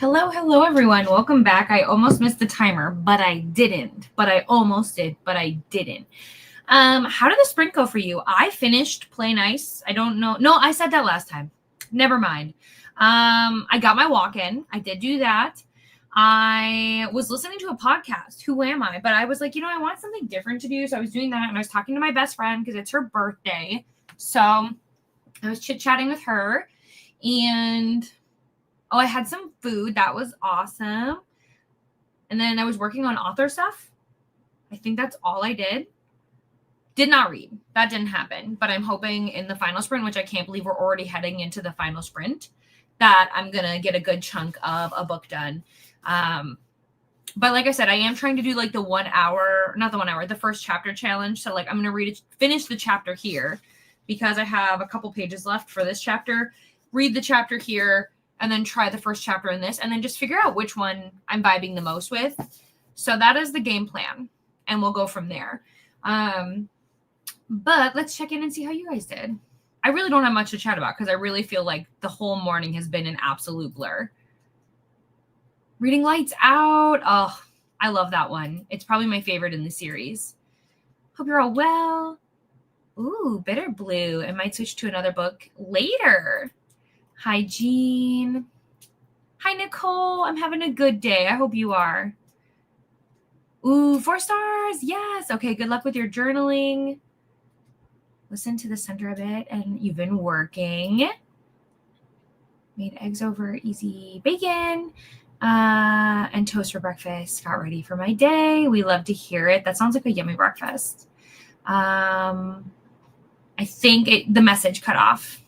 Hello, everyone. Welcome back. I almost missed the timer, but I didn't. But I almost did, but I didn't. How did the sprint go for you? I finished Play Nice. I don't know. No, I said that last time. Never mind. I got my walk in. I did do that. I was listening to a podcast. Who am I? But I was like, I want something different to do. So I was doing that, and I was talking to my best friend because it's her birthday. So I was chit-chatting with her, and I had some food. That was awesome. And then I was working on author stuff. I think that's all I did. Did not read. That didn't happen. But I'm hoping in the final sprint, which I can't believe we're already heading into the final sprint, that I'm going to get a good chunk of a book done. But like I said, I am trying to do like the first chapter challenge. So like I'm going to finish the chapter here because I have a couple pages left for this chapter. Read the chapter here, and then try the first chapter in this, and then just figure out which one I'm vibing the most with. So that is the game plan, and we'll go from there. But let's check in and see how you guys did. I really don't have much to chat about because I really feel like the whole morning has been an absolute blur. Reading Lights Out. Oh, I love that one. It's probably my favorite in the series. Hope you're all well. Ooh, Bitter Blue. I might switch to another book later. Hi, Jean. Hi, Nicole. I'm having a good day. I hope you are. Ooh, 4 stars. Yes. Okay, good luck with your journaling. Listen to the center of it, and you've been working. Made eggs over easy bacon and toast for breakfast. Got ready for my day. We love to hear it. That sounds like a yummy breakfast. I think the message cut off.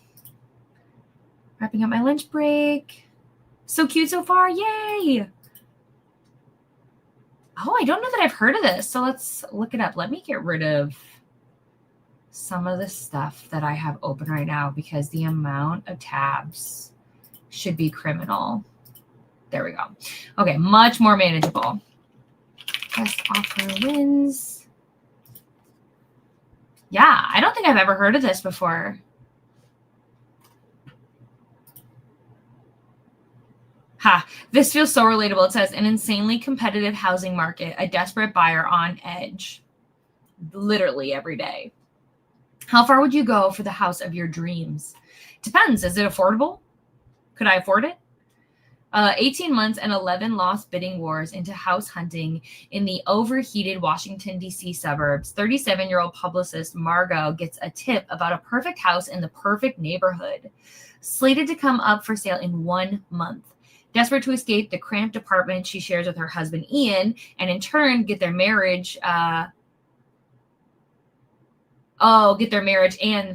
Wrapping up my lunch break. So cute so far. Yay. Oh, I don't know that I've heard of this. So let's look it up. Let me get rid of some of the stuff that I have open right now because the amount of tabs should be criminal. There we go. Okay, much more manageable. Best offer wins. Yeah, I don't think I've ever heard of this before. This feels so relatable. It says, an insanely competitive housing market, a desperate buyer on edge. Literally every day. How far would you go for the house of your dreams? Depends. Is it affordable? Could I afford it? 18 months and 11 lost bidding wars into house hunting in the overheated Washington, D.C. suburbs. 37-year-old publicist Margot gets a tip about a perfect house in the perfect neighborhood, slated to come up for sale in 1 month. Desperate to escape the cramped apartment she shares with her husband, Ian, and in turn get their marriage and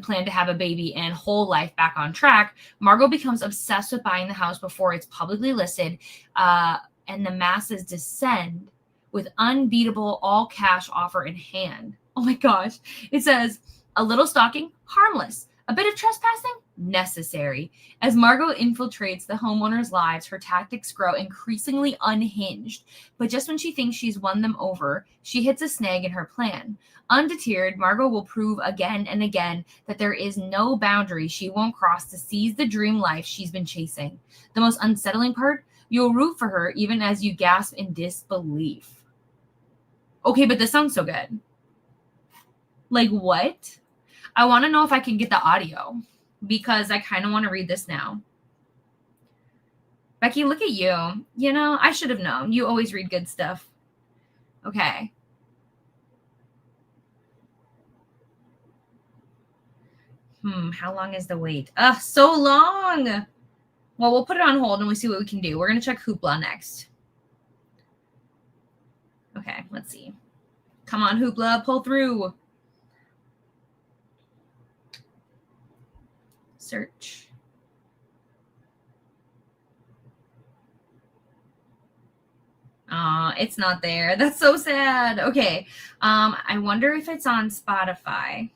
plan to have a baby and whole life back on track, Margot becomes obsessed with buying the house before it's publicly listed, and the masses descend with unbeatable all-cash offer in hand. Oh my gosh. It says, a little stalking, harmless. A bit of trespassing, necessary. As Margot infiltrates the homeowners' lives, her tactics grow increasingly unhinged. But just when she thinks she's won them over, she hits a snag in her plan. Undeterred, Margot will prove again and again that there is no boundary she won't cross to seize the dream life she's been chasing. The most unsettling part, you'll root for her even as you gasp in disbelief. Okay, but this sounds so good. Like, what? I want to know if I can get the audio because I kind of want to read this now. Becky, look at you. I should have known. You always read good stuff. Okay. How long is the wait? So long. Well, we'll put it on hold and we'll see what we can do. We're going to check Hoopla next. Okay, let's see. Come on, Hoopla, pull through. Search. It's not there. That's so sad. Okay. I wonder if it's on Spotify.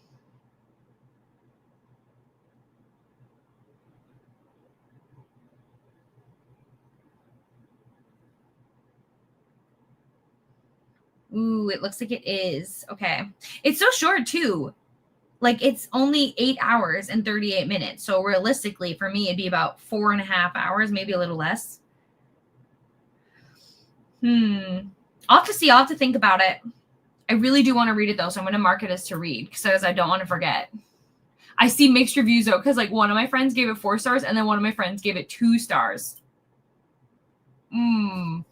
Ooh, it looks like it is. Okay. It's so short too. Like it's only 8 hours and 38 minutes. So realistically for me, it'd be about 4.5 hours, maybe a little less. I'll have to see. I'll have to think about it. I really do want to read it, though, so I'm going to mark it as to read because I don't want to forget. I see mixed reviews, though, because, like, one of my friends gave it 4 stars, and then one of my friends gave it 2 stars. But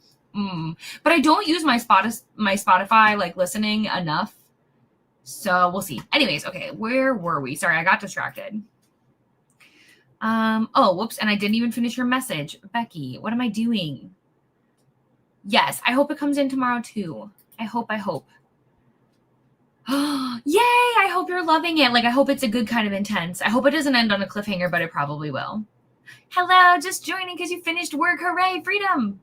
I don't use my Spotify, like, listening enough, so we'll see. Anyways, okay, where were we? Sorry, I got distracted. Oh, whoops, and I didn't even finish your message. Becky, what am I doing? Yes, I hope it comes in tomorrow, too. I hope. Yay! I hope you're loving it. Like, I hope it's a good kind of intense. I hope it doesn't end on a cliffhanger, but it probably will. Hello, just joining because you finished work. Hooray, freedom.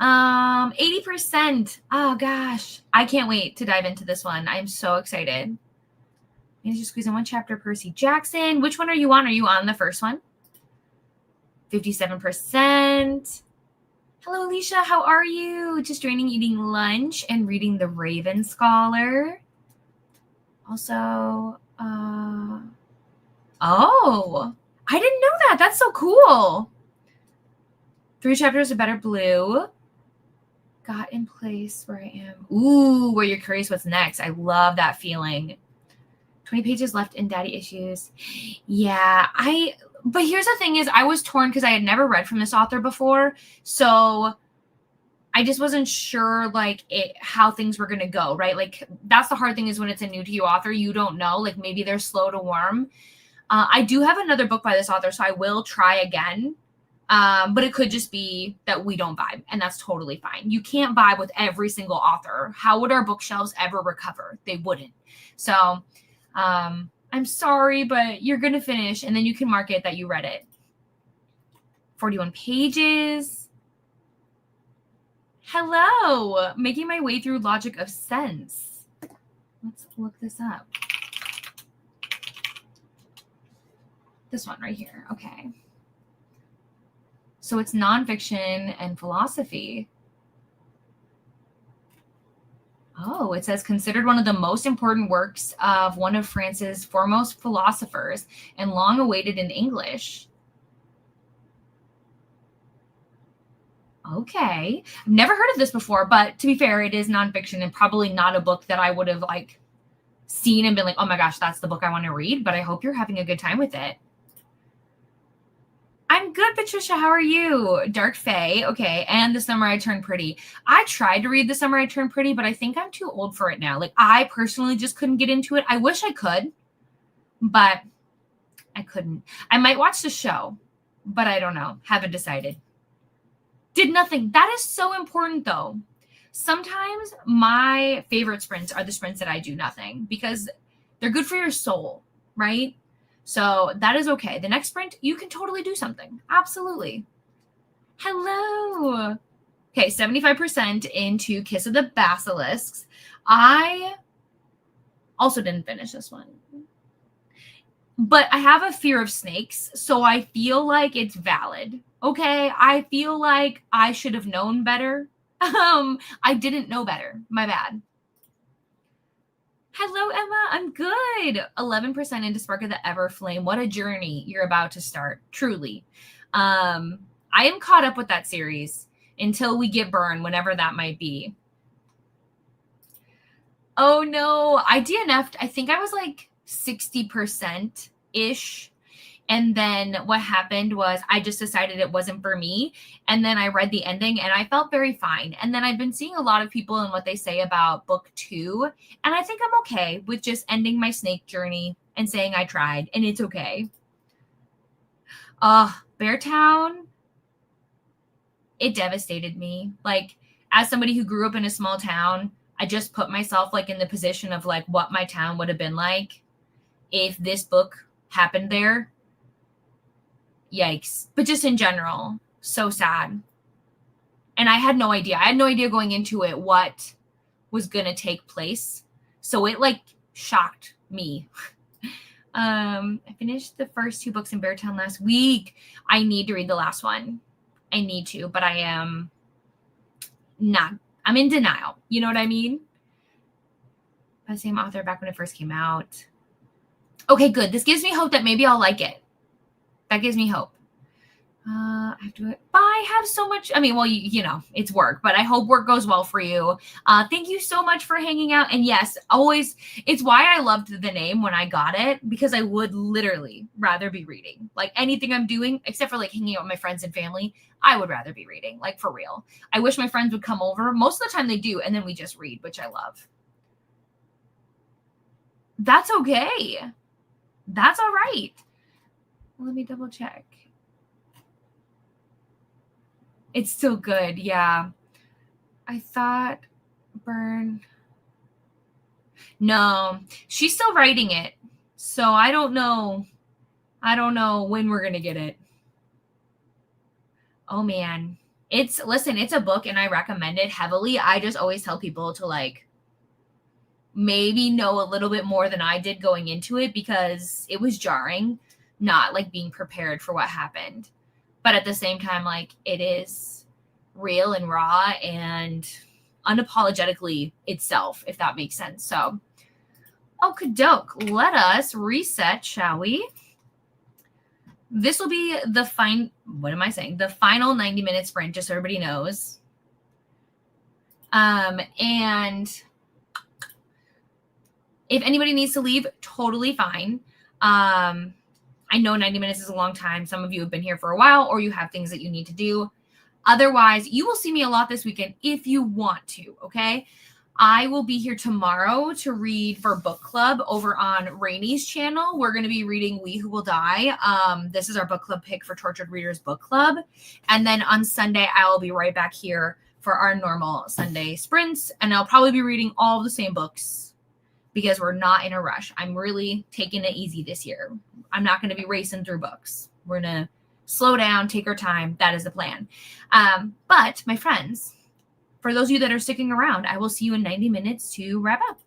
80%. Oh, gosh. I can't wait to dive into this one. I'm so excited. Managed to squeeze in one chapter, Percy Jackson. Which one are you on? Are you on the first one? 57%. Hello, Alicia. How are you? Just joining, eating lunch, and reading The Raven Scholar. Also, oh, I didn't know that. That's so cool. 3 chapters of Better Blue. Got in place where I am. Ooh, where you're curious what's next. I love that feeling. 20 pages left in Daddy Issues. Yeah, but here's the thing is I was torn because I had never read from this author before. So I just wasn't sure how things were going to go, right? Like that's the hard thing is when it's a new to you author, you don't know, like maybe they're slow to warm. I do have another book by this author, so I will try again. But it could just be that we don't vibe, and that's totally fine. You can't vibe with every single author. How would our bookshelves ever recover? They wouldn't. So I'm sorry, but you're going to finish, and then you can mark it that you read it. 41 pages. Hello. Making my way through Logic of Sense. Let's look this up. This one right here. Okay. So it's nonfiction and philosophy. Oh, it says considered one of the most important works of one of France's foremost philosophers and long awaited in English. Okay. I've never heard of this before, but to be fair, it is nonfiction and probably not a book that I would have seen and been like, oh my gosh, that's the book I want to read. But I hope you're having a good time with it. I'm good, Patricia. How are you? Dark Fae. Okay. And The Summer I Turned Pretty. I tried to read The Summer I Turned Pretty, but I think I'm too old for it now. I personally just couldn't get into it. I wish I could, but I couldn't. I might watch the show, but I don't know. Haven't decided. Did nothing. That is so important, though. Sometimes my favorite sprints are the sprints that I do nothing because they're good for your soul, right? So that is okay. The next sprint, you can totally do something. Absolutely. Hello. Okay, 75% into Kiss of the Basilisks. I also didn't finish this one. But I have a fear of snakes, so I feel like it's valid. Okay, I feel like I should have known better. I didn't know better. My bad. Hello, Emma. I'm good. 11% into Spark of the Everflame. What a journey you're about to start. Truly. I am caught up with that series until we get burned, whenever that might be. Oh, no. I DNF'd. I think I was 60%-ish. And then what happened was I just decided it wasn't for me. And then I read the ending and I felt very fine. And then I've been seeing a lot of people and what they say about book 2. And I think I'm okay with just ending my snake journey and saying I tried. And it's okay. Beartown, it devastated me. As somebody who grew up in a small town, I just put myself in the position of what my town would have been like if this book happened there. Yikes. But just in general, so sad. And I had no idea. I had no idea going into it what was going to take place. So it shocked me. I finished the first 2 books in Beartown last week. I need to read the last one. I need to, but I am not. I'm in denial. You know what I mean? By the same author back when it first came out. Okay, good. This gives me hope that maybe I'll like it. That gives me hope. I have to. Bye. Have so much. I mean, well, you know, it's work, but I hope work goes well for you. Thank you so much for hanging out. And yes, always, it's why I loved the name when I got it, because I would literally rather be reading. Like anything I'm doing, except for like hanging out with my friends and family, I would rather be reading, like for real. I wish my friends would come over. Most of the time they do, and then we just read, which I love. That's okay. That's all right. Let me double check. It's still good. Yeah. I thought burn. No, she's still writing it. So I don't know. I don't know when we're going to get it. Oh man. Listen, it's a book and I recommend it heavily. I just always tell people to like maybe know a little bit more than I did going into it, because it was jarring, not like being prepared for what happened. But at the same time, like it is real and raw and unapologetically itself, if that makes sense. So, okie doke. Let us reset, shall we? This will be the what am I saying? The final 90-minute sprint, just so everybody knows. And if anybody needs to leave, totally fine. I know 90 minutes is a long time. Some of you have been here for a while, or you have things that you need to do. Otherwise, you will see me a lot this weekend if you want to, okay? I will be here tomorrow to read for book club over on Rainy's channel. We're going to be reading We Who Will Die. This is our book club pick for Tortured Readers Book Club. And then on Sunday, I will be right back here for our normal Sunday sprints. And I'll probably be reading all of the same books because we're not in a rush. I'm really taking it easy this year. I'm not going to be racing through books. We're going to slow down, take our time. That is the plan. But my friends, for those of you that are sticking around, I will see you in 90 minutes to wrap up.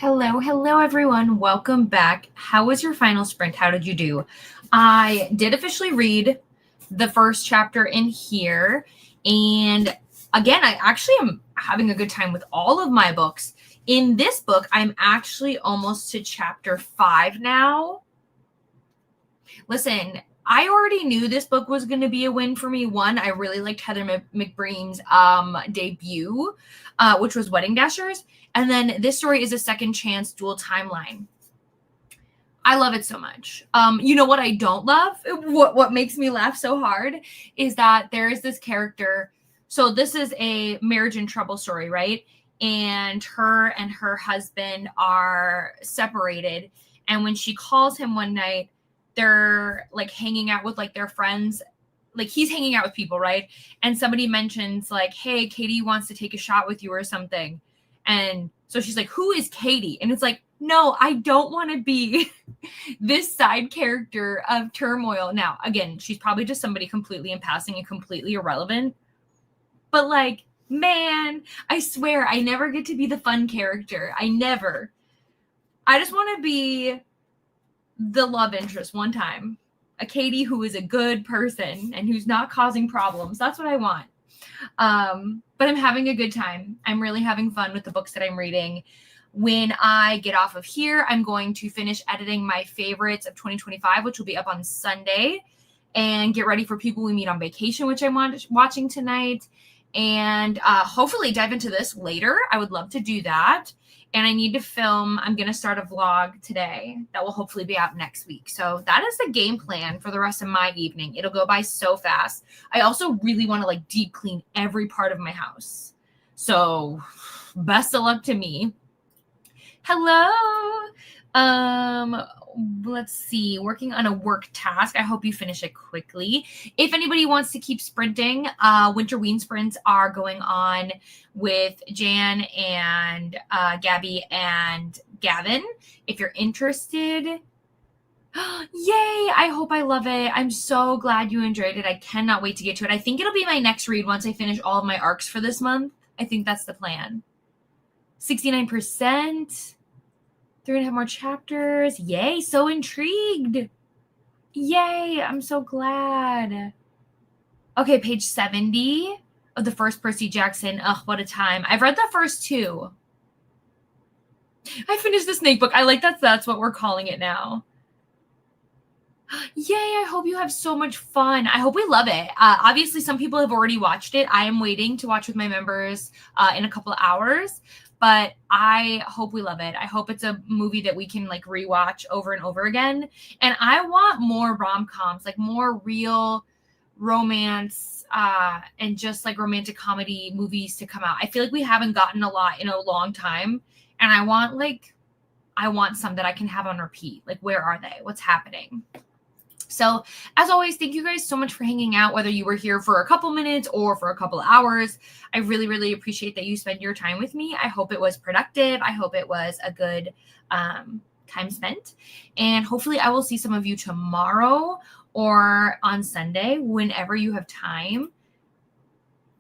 Hello, everyone. Welcome back. How was your final sprint? How did you do? I did officially read the first chapter in here. And again, I actually am having a good time with all of my books. In this book, I'm actually almost to chapter 5 now. Listen, I already knew this book was going to be a win for me. One, I really liked Heather McBreen's debut, which was Wedding Dashers. And then this story is a second chance dual timeline. I love it so much. You know what I don't love? What makes me laugh so hard is that there is this character. So this is a marriage in trouble story, right? And her husband are separated. And when she calls him one night, they're like hanging out with like their friends. Like he's hanging out with people, right? And somebody mentions like, hey, Katie wants to take a shot with you or something. And so she's like, who is Katie? And it's like, no, I don't want to be this side character of turmoil. Now, again, she's probably just somebody completely in passing and completely irrelevant. But like, man, I swear I never get to be the fun character. I never. I just want to be the love interest one time. A Katie who is a good person and who's not causing problems. That's what I want. But I'm having a good time. I'm really having fun with the books that I'm reading. When I get off of here, I'm going to finish editing my favorites of 2025, which will be up on Sunday, and get ready for People We Meet on Vacation, which I'm watching tonight, and hopefully dive into this later. I would love to do that. And I need to film. I'm going to start a vlog today that will hopefully be out next week. So that is the game plan for the rest of my evening. It'll go by so fast. I also really want to like deep clean every part of my house. So best of luck to me. Hello. Let's see. Working on a work task. I hope you finish it quickly. If anybody wants to keep sprinting, winter ween sprints are going on with Jan and Gabby and Gavin. If you're interested, yay! I hope I love it. I'm so glad you enjoyed it. I cannot wait to get to it. I think it'll be my next read once I finish all of my arcs for this month. I think that's the plan. 69%. 3.5 more chapters. Yay, so intrigued. Yay, I'm so glad. Okay, page 70 of the first Percy Jackson. Ugh, what a time. I've read the first 2. I finished the Snake book. I like that's what we're calling it now. Yay, I hope you have so much fun. I hope we love it. Obviously, some people have already watched it. I am waiting to watch with my members in a couple of hours. But I hope we love it. I hope it's a movie that we can like rewatch over and over again. And I want more rom-coms, like more real romance and just like romantic comedy movies to come out. I feel like we haven't gotten a lot in a long time. And I want some that I can have on repeat. Like, where are they? What's happening? So as always, thank you guys so much for hanging out, whether you were here for a couple minutes or for a couple of hours. I really, really appreciate that you spend your time with me. I hope it was productive. I hope it was a good time spent. And hopefully I will see some of you tomorrow or on Sunday, whenever you have time.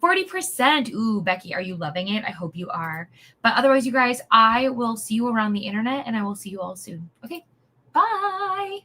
40%. Ooh, Becky, are you loving it? I hope you are. But otherwise, you guys, I will see you around the internet and I will see you all soon. Okay, bye.